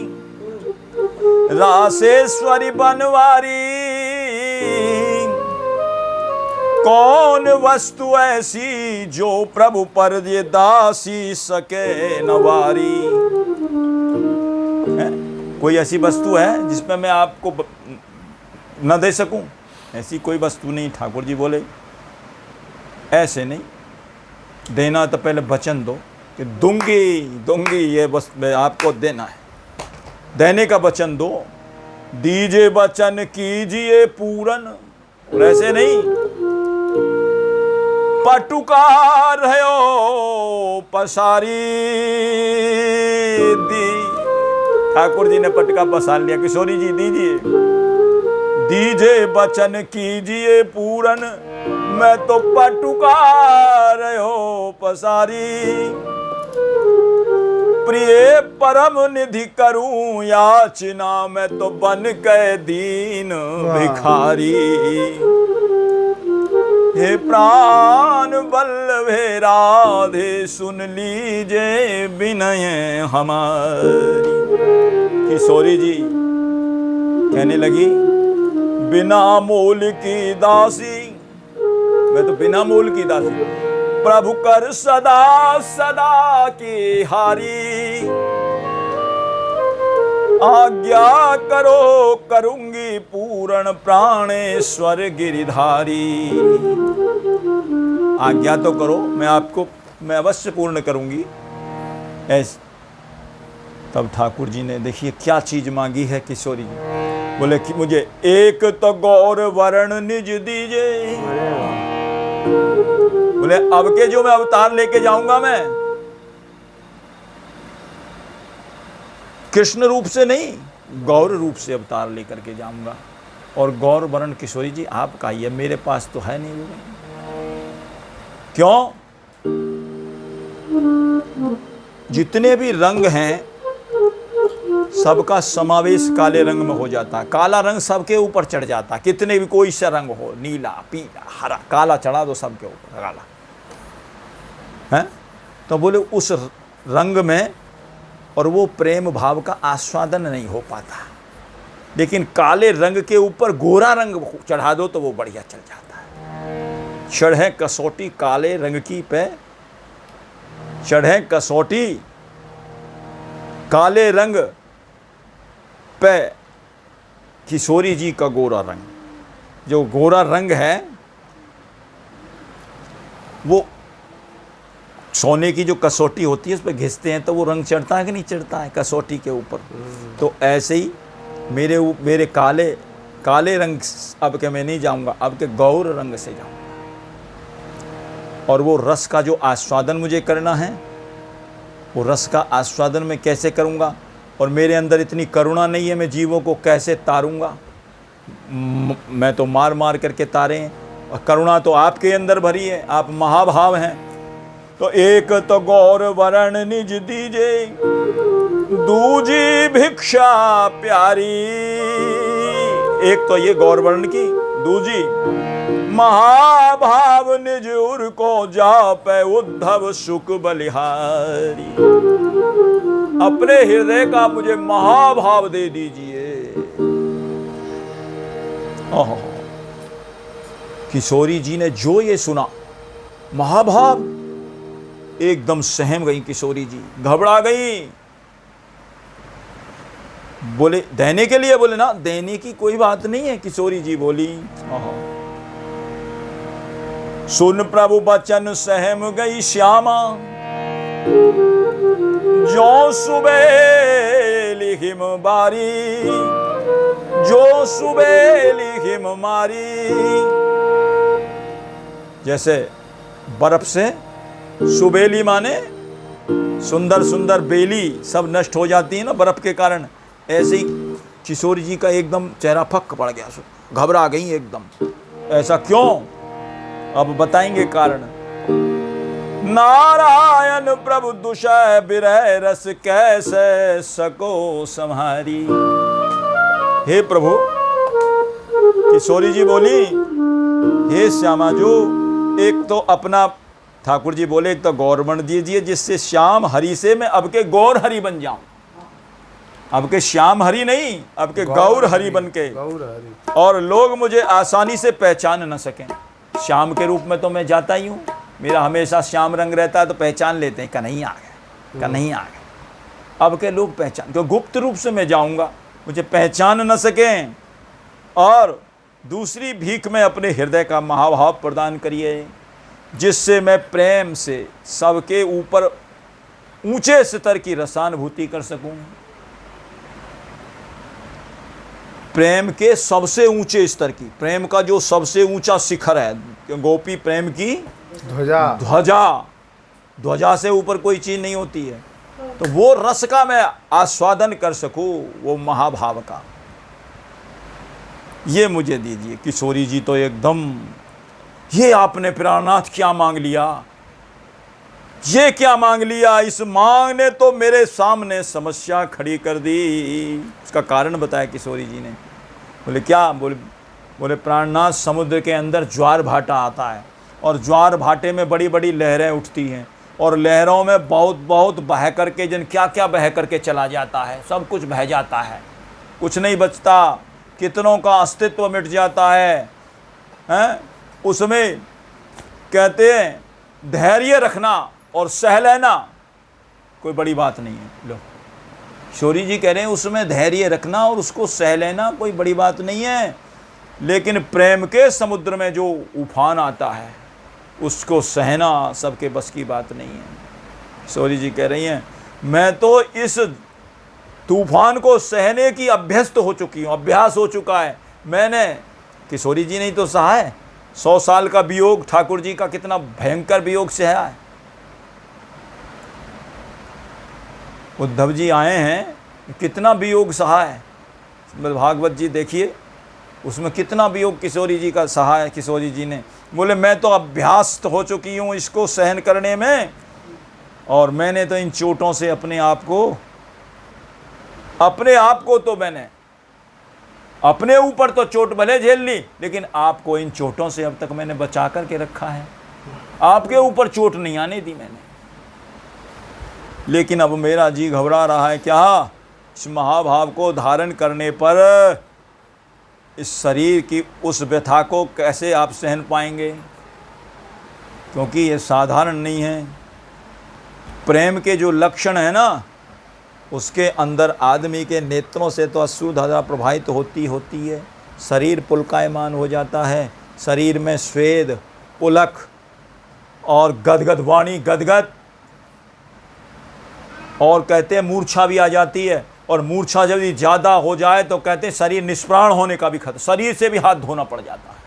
रासेश्वरी बनवारी। कौन वस्तु ऐसी जो प्रभु पर ये दासी सके नवारी। कोई ऐसी वस्तु है जिसमें मैं आपको न दे सकूं, ऐसी कोई वस्तु नहीं। ठाकुर जी बोले, ऐसे नहीं, देना तो पहले वचन दो कि दूंगी दूंगी, ये बस आपको देना है, देने का वचन दो। दीजिए वचन कीजिए पूरन, और ऐसे नहीं पटुकार है ओ पसारी दी। ठाकुर जी ने पटका पसार लिया। किशोरी जी दीजिए, दीजिए वचन कीजिए पूरन, मैं तो पटुकार है ओ पसारी। प्रिय परम निधि करूं याचना, मैं तो बन के दीन भिखारी। हे प्राण वल्लभे राधे सुन लीजिए विनय हमारी। किशोरी जी कहने लगी, बिना मोल की दासी, मैं तो बिना मोल की दासी, प्रभु कर सदा सदा की हारी। आज्ञा करो करूंगी पूर्ण प्राणेश्वर गिरिधारी। आज्ञा तो करो, मैं अवश्य पूर्ण करूंगी। ऐसे तब ठाकुर जी ने देखिए क्या चीज मांगी है। किशोरी जी बोले कि मुझे एक तो गौर वर्ण निज दीजिए। बोले अब के जो मैं अवतार लेके जाऊंगा, मैं कृष्ण रूप से नहीं, गौर रूप से अवतार लेकर के जाऊंगा। और गौर वर्ण किशोरी जी आपका ही है, मेरे पास तो है नहीं। क्यों? जितने भी रंग हैं सबका समावेश काले रंग में हो जाता है। काला रंग सबके ऊपर चढ़ जाता है, कितने भी कोई सा रंग हो, नीला पीला हरा काला चढ़ा दो सबके ऊपर काला है। तो बोले उस रंग में और वो प्रेम भाव का आस्वादन नहीं हो पाता, लेकिन काले रंग के ऊपर गोरा रंग चढ़ा दो तो वो बढ़िया चल जाता है। चढ़े कसौटी काले रंग की पे, चढ़े कसौटी काले रंग पे किशोरी जी का गोरा रंग। जो गोरा रंग है वो सोने की जो कसौटी होती है उस पर घिसते हैं तो वो रंग चढ़ता है कि नहीं चढ़ता है कसौटी के ऊपर। तो ऐसे ही मेरे काले रंग अब के मैं नहीं जाऊंगा, अब के गौर रंग से जाऊंगा। और वो रस का जो आस्वादन मुझे करना है, वो रस का आस्वादन मैं कैसे करूंगा? और मेरे अंदर इतनी करुणा नहीं है, मैं जीवों को कैसे तारूंगा? मैं तो मार मार करके तारे हैं, और करुणा तो आपके अंदर भरी है, आप महाभाव हैं। तो एक तो गौर वरण निज दीजे, दूजी भिक्षा प्यारी। एक तो ये गौर वर्ण की, दूजी महाभाव निज उर को जापै उद्धव सुख बलिहारी। अपने हृदय का मुझे महाभाव दे दीजिए। किशोरी जी ने जो ये सुना, महाभाव, एकदम सहम गई किशोरी जी, घबरा गई। बोले देने के लिए? बोले ना, देने की कोई बात नहीं है। किशोरी जी बोली, सुन प्रभु बचन सहम गई श्यामा, जो सुबेली हिम बारी, जो सुबेली हिम मारी। जैसे बर्फ से सुबेली माने सुंदर सुंदर बेली सब नष्ट हो जाती है ना बर्फ के कारण, ऐसे ही किशोरी जी का एकदम चेहरा फक पड़ गया, घबरा गई एकदम। ऐसा क्यों? अब बताएंगे कारण। नारायण प्रभु दुषय बिरह रस कैसे सको सम्हारी। हे प्रभु, किशोरी जी बोली, हे श्यामा जो, एक तो अपना ठाकुर जी बोले एक तो गौर बन दीजिए जिससे श्याम हरि से मैं अब के गौर हरि बन जाऊं। अब के श्याम हरि नहीं, अब के गौर हरि बन के, और लोग मुझे आसानी से पहचान न सकें। श्याम के रूप में तो मैं जाता ही हूँ, मेरा हमेशा श्याम रंग रहता है, तो पहचान लेते हैं, कन्हैया आ गया, कन्हैया आ गया। अब के लोग पहचान, क्यों गुप्त रूप से मैं जाऊँगा, मुझे पहचान न सकें। और दूसरी भीख में अपने हृदय का महाभाव प्रदान करिए, जिससे मैं प्रेम से सबके ऊपर ऊंचे स्तर की रसानुभूति कर सकूं। प्रेम के सबसे ऊंचे स्तर की, प्रेम का जो सबसे ऊंचा शिखर है, गोपी प्रेम की ध्वजा से ऊपर कोई चीज नहीं होती है। तो वो रस का मैं आस्वादन कर सकूं, वो महाभाव का, ये मुझे दीजिए। किशोरी जी तो एकदम, ये आपने प्राणनाथ क्या मांग लिया, ये क्या मांग लिया? इस मांग ने तो मेरे सामने समस्या खड़ी कर दी। उसका कारण बताया किशोरी जी ने। बोले क्या? बोले प्राणनाथ, समुद्र के अंदर ज्वार भाटा आता है, और ज्वार भाटे में बड़ी बड़ी लहरें उठती हैं, और लहरों में बहुत बहुत बह करके जन क्या क्या बह करके चला जाता है, सब कुछ बह जाता है, कुछ नहीं बचता, कितनों का अस्तित्व मिट जाता है, हैं? उसमें कहते हैं धैर्य रखना और सह लेना कोई बड़ी बात नहीं है। लो, किशोरी जी कह रहे हैं उसमें धैर्य रखना और उसको सह लेना कोई बड़ी बात नहीं है, लेकिन प्रेम के समुद्र में जो उफान आता है उसको सहना सबके बस की बात नहीं है। किशोरी जी कह रही हैं मैं तो इस तूफान को सहने की अभ्यस्त हो चुकी हूँ, अभ्यास हो चुका है मैंने। किशोरी जी ने तो सहा है, 100 साल का वियोग ठाकुर जी का कितना भयंकर वियोग सहा है। उद्धव जी आए हैं, कितना वियोग सहा है, भागवत जी देखिए उसमें कितना वियोग किशोरी जी का सहा है। किशोरी जी ने बोले मैं तो अभ्यास्त हो चुकी हूँ इसको सहन करने में, और मैंने तो इन चोटों से अपने आप को तो मैंने अपने ऊपर तो चोट भले झेल ली, लेकिन आपको इन चोटों से अब तक मैंने बचा करके रखा है, आपके ऊपर चोट नहीं आने दी मैंने। लेकिन अब मेरा जी घबरा रहा है, क्या इस महाभाव को धारण करने पर इस शरीर की उस व्यथा को कैसे आप सहन पाएंगे, क्योंकि ये साधारण नहीं है। प्रेम के जो लक्षण है ना, उसके अंदर आदमी के नेत्रों से तो अश्रुधारा प्रवाहित होती है, शरीर पुलकायमान हो जाता है, शरीर में स्वेद पुलक और गदगद वाणी, गदगद, और कहते हैं मूर्छा भी आ जाती है, और मूर्छा जब ज़्यादा हो जाए तो कहते हैं शरीर निष्प्राण होने का भी खतरा, शरीर से भी हाथ धोना पड़ जाता है।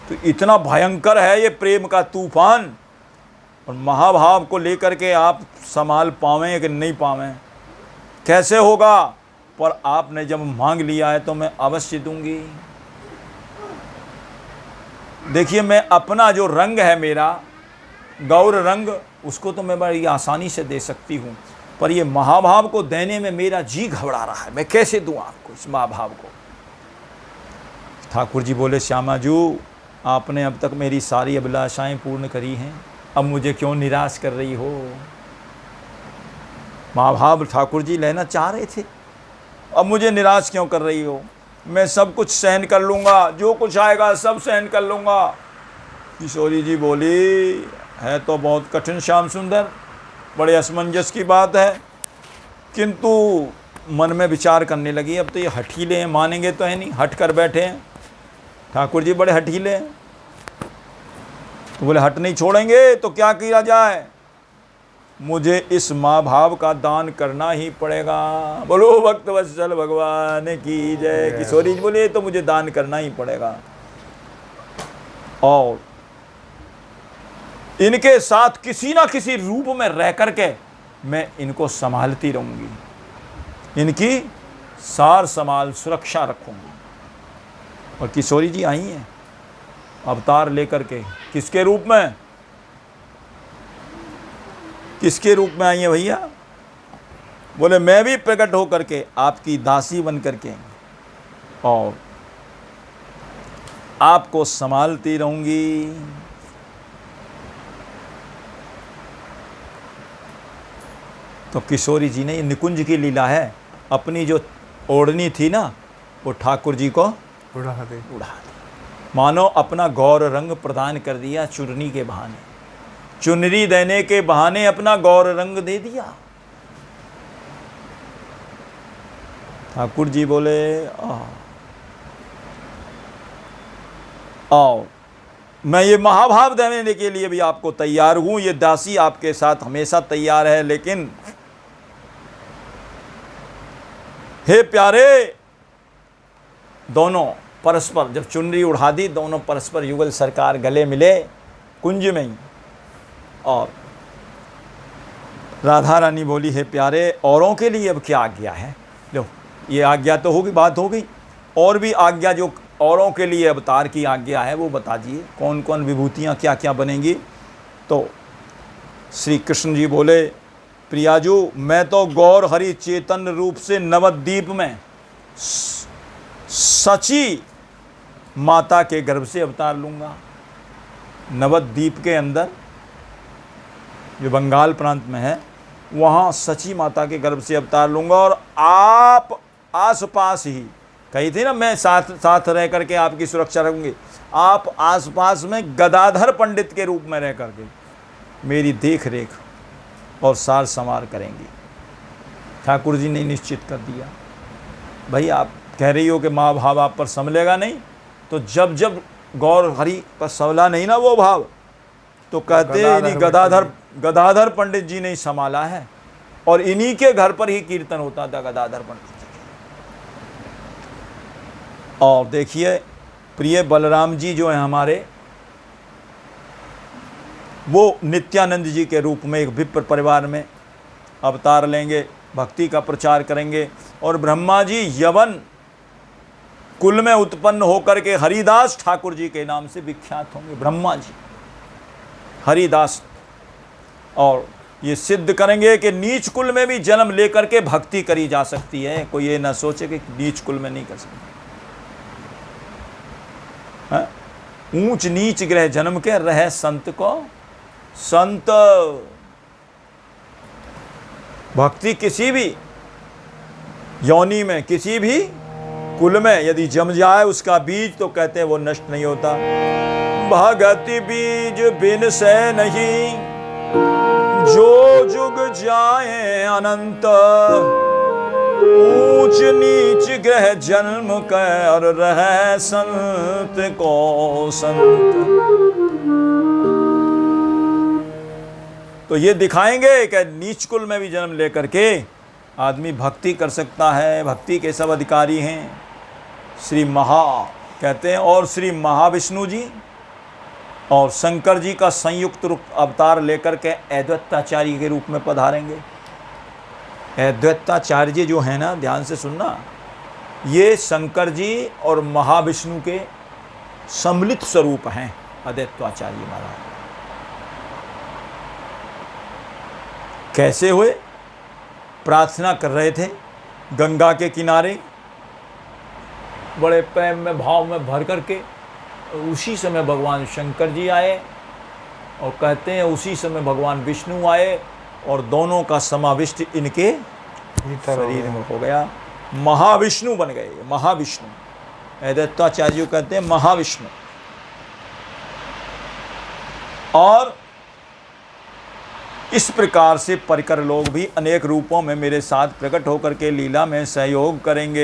तो इतना भयंकर है ये प्रेम का तूफान। और महाभाव को लेकर के आप संभाल पावें कि नहीं पावें, कैसे होगा, पर आपने जब मांग लिया है तो मैं अवश्य दूंगी। देखिए, मैं अपना जो रंग है मेरा गौर रंग, उसको तो मैं बड़ी आसानी से दे सकती हूँ, पर ये महाभाव को देने में मेरा जी घबरा रहा है। मैं कैसे दूँ आपको इस महाभाव को? ठाकुर जी बोले, श्यामा जू, आपने अब तक मेरी सारी अभिलाषाएं पूर्ण करी हैं, अब मुझे क्यों निराश कर रही हो? महाभाव ठाकुर जी लेना चाह रहे थे, अब मुझे निराश क्यों कर रही हो? मैं सब कुछ सहन कर लूँगा, जो कुछ आएगा सब सहन कर लूँगा। किशोरी जी बोली, है तो बहुत कठिन श्याम सुंदर, बड़े असमंजस की बात है, किंतु मन में विचार करने लगी, अब तो ये हठीले हैं, मानेंगे तो है नहीं, हट कर बैठे हैं। ठाकुर जी बड़े हठीले हैं। तो बोले, हट नहीं छोड़ेंगे तो क्या किया जाए? मुझे इस माँ भाव का दान करना ही पड़ेगा। बोलो भक्त वत्सल भगवान की जय। किशोरी जी बोले, तो मुझे दान करना ही पड़ेगा, और इनके साथ किसी ना किसी रूप में रह करके मैं इनको संभालती रहूंगी, इनकी सार संभाल सुरक्षा रखूंगी। और किशोरी जी आई हैं अवतार लेकर के, किसके रूप में? किसके रूप में आई हैं भैया? बोले, मैं भी प्रकट हो करके आपकी दासी बन करके और आपको संभालती रहूंगी। तो किशोरी जी ने, ये निकुंज की लीला है, अपनी जो ओढ़नी थी ना, वो ठाकुर जी को उड़ा दी। मानो अपना गौर रंग प्रदान कर दिया चुन्नी के बहाने, चुनरी देने के बहाने अपना गौर रंग दे दिया। ठाकुर जी बोले, आओ, मैं ये महाभाव देने के लिए भी आपको तैयार हूं, ये दासी आपके साथ हमेशा तैयार है, लेकिन हे प्यारे, दोनों परस्पर जब चुनरी उड़ा दी, दोनों परस्पर युगल सरकार गले मिले कुंज में ही। और राधा रानी बोली, हे प्यारे, औरों के लिए अब क्या आज्ञा है? लो, ये आज्ञा तो होगी, बात हो गई, और भी आज्ञा जो औरों के लिए अवतार की आज्ञा है वो बता दीजिए, कौन कौन विभूतियाँ क्या क्या बनेंगी। तो श्री कृष्ण जी बोले, प्रियाजू, मैं तो गौर हरि चेतन रूप से नवद्वीप में सची माता के गर्भ से अवतार लूँगा। नवद्वीप के अंदर जो बंगाल प्रांत में है, वहाँ सची माता के गर्भ से अवतार लूँगा, और आप आसपास ही, कही थी ना मैं साथ साथ रह करके आपकी सुरक्षा रखूँगी, आप आसपास में गदाधर पंडित के रूप में रह करके मेरी देख रेख और सार संवार करेंगी। ठाकुर जी ने निश्चित कर दिया। भाई, आप कह रही हो कि माँ भाव आप पर संभलेगा नहीं, तो जब जब गौर हरि पर संभला नहीं ना वो भाव, तो कहते इन्हीं गदाधर पंडित जी ने ही संभाला है, और इन्हीं के घर पर ही कीर्तन होता था गदाधर पंडित जी। और देखिए, प्रिय बलराम जी जो हैं हमारे, वो नित्यानंद जी के रूप में एक विप्र परिवार में अवतार लेंगे, भक्ति का प्रचार करेंगे, और ब्रह्मा जी यवन कुल में उत्पन्न होकर के हरिदास ठाकुर जी के नाम से विख्यात होंगे। ब्रह्मा जी हरिदास, और ये सिद्ध करेंगे कि नीच कुल में भी जन्म लेकर के भक्ति करी जा सकती है। कोई ये ना सोचे कि नीच कुल में नहीं कर सकते। ऊंच नीच ग्रह जन्म के रहे संत को संत। भक्ति किसी भी योनि में, किसी भी कुल में यदि जम जाए उसका बीज, तो कहते हैं वो नष्ट नहीं होता। भगति बीज बिन से नहीं, जो जुग जाए अनंत। ऊंच नीच ग्रह जन्म कर रहे संत को संत। तो ये दिखाएंगे कि नीच कुल में भी जन्म लेकर के आदमी भक्ति कर सकता है। भक्ति के सब अधिकारी हैं श्री महा कहते हैं। और श्री महाविष्णु जी और शंकर जी का संयुक्त रूप अवतार लेकर के अद्वैताचार्य के रूप में पधारेंगे। अद्वैताचार्य जो है ना, ध्यान से सुनना, ये शंकर जी और महाविष्णु के सम्मिलित स्वरूप हैं अद्वैताचार्य महाराज। कैसे हुए? प्रार्थना कर रहे थे गंगा के किनारे, बड़े प्रेम में भाव में भर करके। उसी समय भगवान शंकर जी आए और कहते हैं उसी समय भगवान विष्णु आए और दोनों का समाविष्ट इनके शरीर में हो गया। महाविष्णु बन गए। महाविष्णु अद्वैताचार्य कहते हैं महाविष्णु। और इस प्रकार से परिकर लोग भी अनेक रूपों में मेरे साथ प्रकट होकर के लीला में सहयोग करेंगे।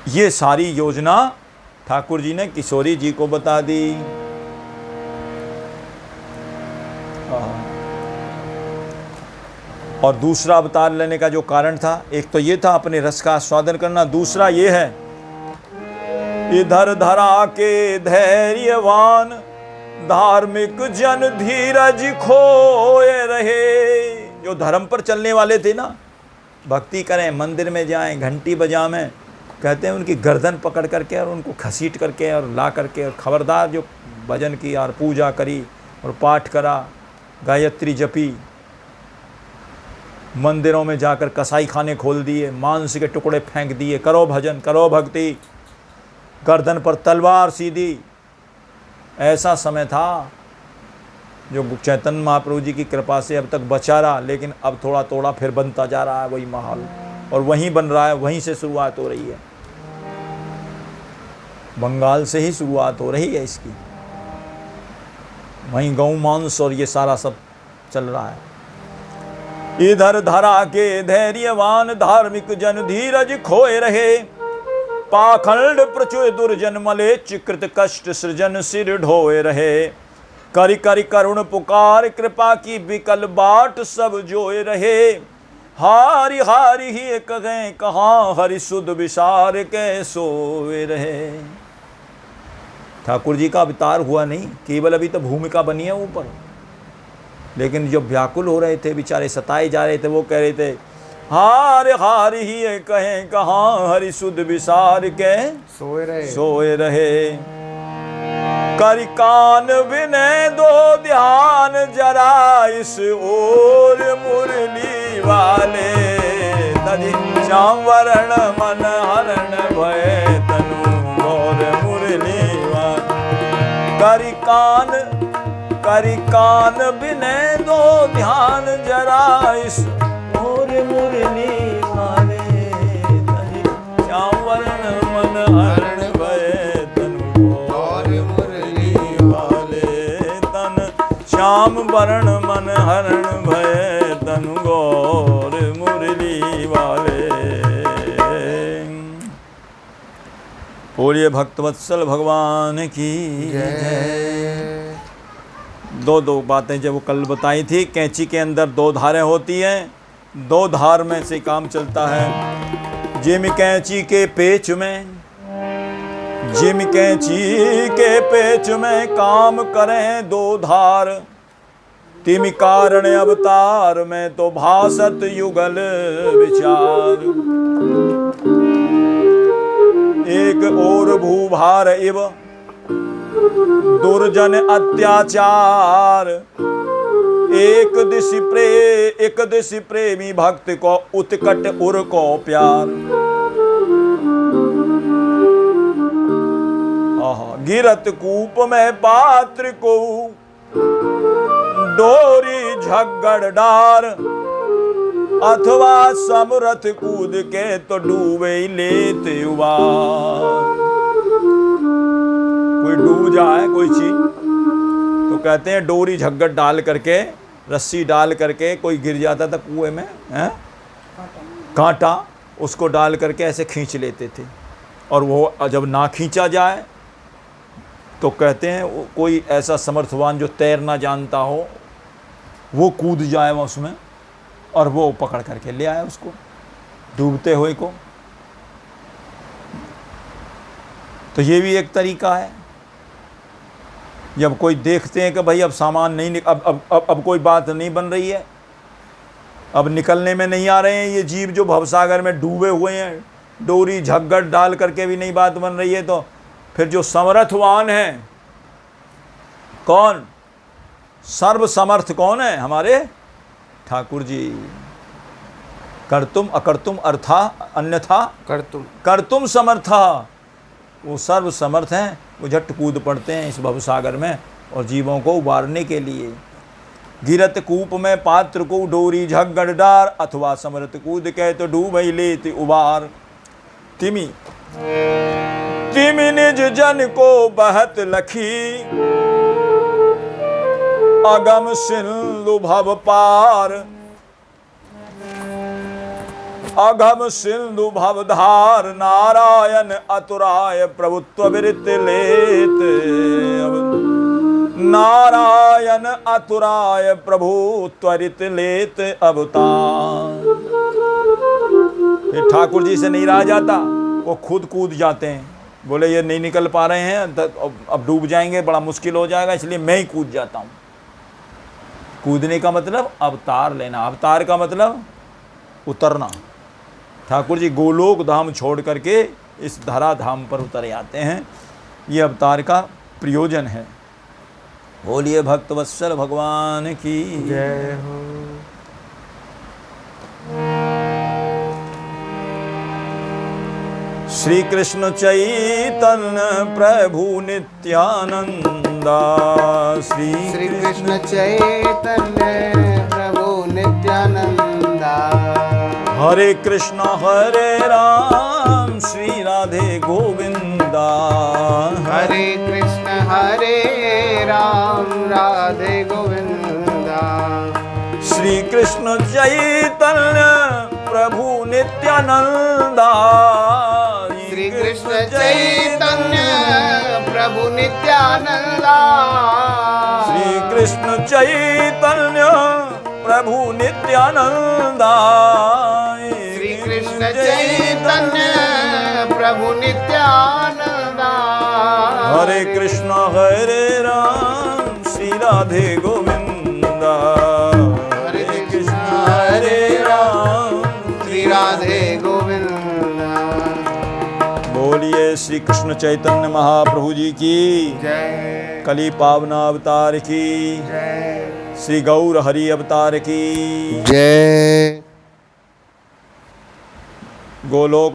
ये सारी योजना ठाकुर जी ने किशोरी जी को बता दी। और दूसरा अवतार लेने का जो कारण था, एक तो ये था अपने रस का आस्वादन करना, दूसरा ये है इधर धरा के धैर्यवान धार्मिक जन धीरज खोए रहे। जो धर्म पर चलने वाले थे ना, भक्ति करें, मंदिर में जाएं, घंटी बजाएं, कहते हैं उनकी गर्दन पकड़ करके और उनको घसीट करके और ला करके, और खबरदार जो भजन की और पूजा करी और पाठ करा, गायत्री जपी, मंदिरों में जाकर कसाई खाने खोल दिए, मांस के टुकड़े फेंक दिए, करो भजन, करो भक्ति, गर्दन पर तलवार सीधी। ऐसा समय था जो चैतन्य महाप्रभु जी की कृपा से अब तक बचा रहा, लेकिन अब थोड़ा थोड़ा फिर बनता जा रहा है वही माहौल, और वहीं बन रहा है, वहीं से शुरुआत हो रही है। बंगाल से ही शुरुआत हो रही है इसकी, वहीं गौ मांस और ये सारा सब चल रहा है। इधर धरा के धैर्यवान धार्मिक जन धीरज खोए रहे, पाखंड प्रचुर दुर्जन मलेच्छ कृत कष्ट सृजन सिर ढोए रहे। करि करि करुण पुकार कृपा की विकल बाट सब जोए रहे। हारि हारि ही कहें कहाँ हरि सुध विसार के सोए रहे। ठाकुर जी का अवतार हुआ नहीं, केवल अभी तो भूमिका बनी है ऊपर, लेकिन जो व्याकुल हो रहे थे, बेचारे सताए जा रहे थे, वो कह रहे थे हार हार ही कहें कहाँ हरि सुध विसार के सोए रहे। करि कान विनय दो ध्यान जरा इस ओर मुरली वाले। तजी श्याम वरण मन हरण भय तनु गौर मुरली वाले। करि कान विनय दो ध्यान जरा इस ओर मुरली वाले। तजी श्याम वरण मन हरण भय तनु गौर मुरली वाले। तन श्याम वरण मन हरण भय तनु गौर मुरली वाले। बोलिए भक्तवत्सल भगवान की जय। दो बातें जब वो कल बताई थी, कैंची के अंदर दो धारें होती हैं, दो धार में से काम चलता है। जिम कैंची के पेच में, जिम कैंची के पेच में काम करें दो धार। तिम कारण अवतार में तो भासत युगल विचार। एक और भूभार इव दुर्जन अत्याचार। एक दिशि प्रेमी भक्त को उत्कट उर को प्यार। गिरत कूप में पात्र को डोरी झगड़ डार। अथवा समरथ कूद के तो डूबे लेते उबार। कोई डूब जाए कोई चीज तो कहते हैं डोरी झग्गट डाल करके, रस्सी डाल करके कोई गिर जाता था कुएं में, कांटा उसको डाल करके ऐसे खींच लेते थे। और वो जब ना खींचा जाए तो कहते हैं कोई ऐसा समर्थवान जो तैरना जानता हो वो कूद जाए उसमें और वो पकड़ करके ले आए उसको, डूबते हुए को। तो ये भी एक तरीका है। जब कोई देखते हैं कि भाई अब सामान नहीं अब कोई बात नहीं बन रही है, अब निकलने में नहीं आ रहे हैं ये जीव जो भवसागर में डूबे हुए हैं, डोरी झग्गड़ डाल करके भी नहीं बात बन रही है, तो फिर जो समर्थवान है कौन, सर्व समर्थ कौन है, हमारे ठाकुर जी। कर्तुम अकर्तुम अर्था अन्यथा कर्तुम समर्था, वो सर्व समर्थ हैं, वो झट कूद पड़ते हैं इस भवसागर में और जीवों को उबारने के लिए। गिरत कूप में पात्र को डोरी झग्गड़ डार, अथवा समर्थ कूद के तो डूबई लेते उबार। तिमी तिमी निज जन को बहत लखी, अगम सिंधु भव पार। अगम सिंधु भवधार, नारायण अतुराय प्रभुत्व विरित लेत। नारायण अतुराय प्रभु त्वरित लेत अवतार। ये ठाकुर जी से नहीं रहा जाता, वो खुद कूद जाते हैं। बोले ये नहीं निकल पा रहे हैं, अब डूब जाएंगे, बड़ा मुश्किल हो जाएगा, इसलिए मैं ही कूद जाता हूँ। कूदने का मतलब अवतार लेना, अवतार का मतलब उतरना। ठाकुर जी गोलोक धाम छोड़ करके इस धरा धाम पर उतर आते हैं, ये अवतार का प्रयोजन है। बोलिए भक्तवत्सल भगवान की जय हो। श्री कृष्ण चैतन्य प्रभु नित्यानंदा। श्री कृष्ण चैतन्य प्रभु नित्यानंदा। हरे कृष्ण हरे राम श्री राधे गोविंदा। हरे कृष्ण हरे राम राधे गोविंदा। श्री कृष्ण चैतन्य प्रभु नित्यानंदा। श्री कृष्ण चैतन्य प्रभु नित्यानंदा। श्री कृष्ण चैतन्य प्रभु नित्यानंदा। श्री कृष्ण चैतन्य प्रभु नित्यानंदा। हरे कृष्ण हरे राम श्री राधे गोविंदा। हरे कृष्ण हरे राम श्री राधे गोविंदा। बोलिए श्री कृष्ण चैतन्य महाप्रभु जी की जय। कली पावना अवतार की जय। श्री गौर हरि अवतार की जय। गोलोक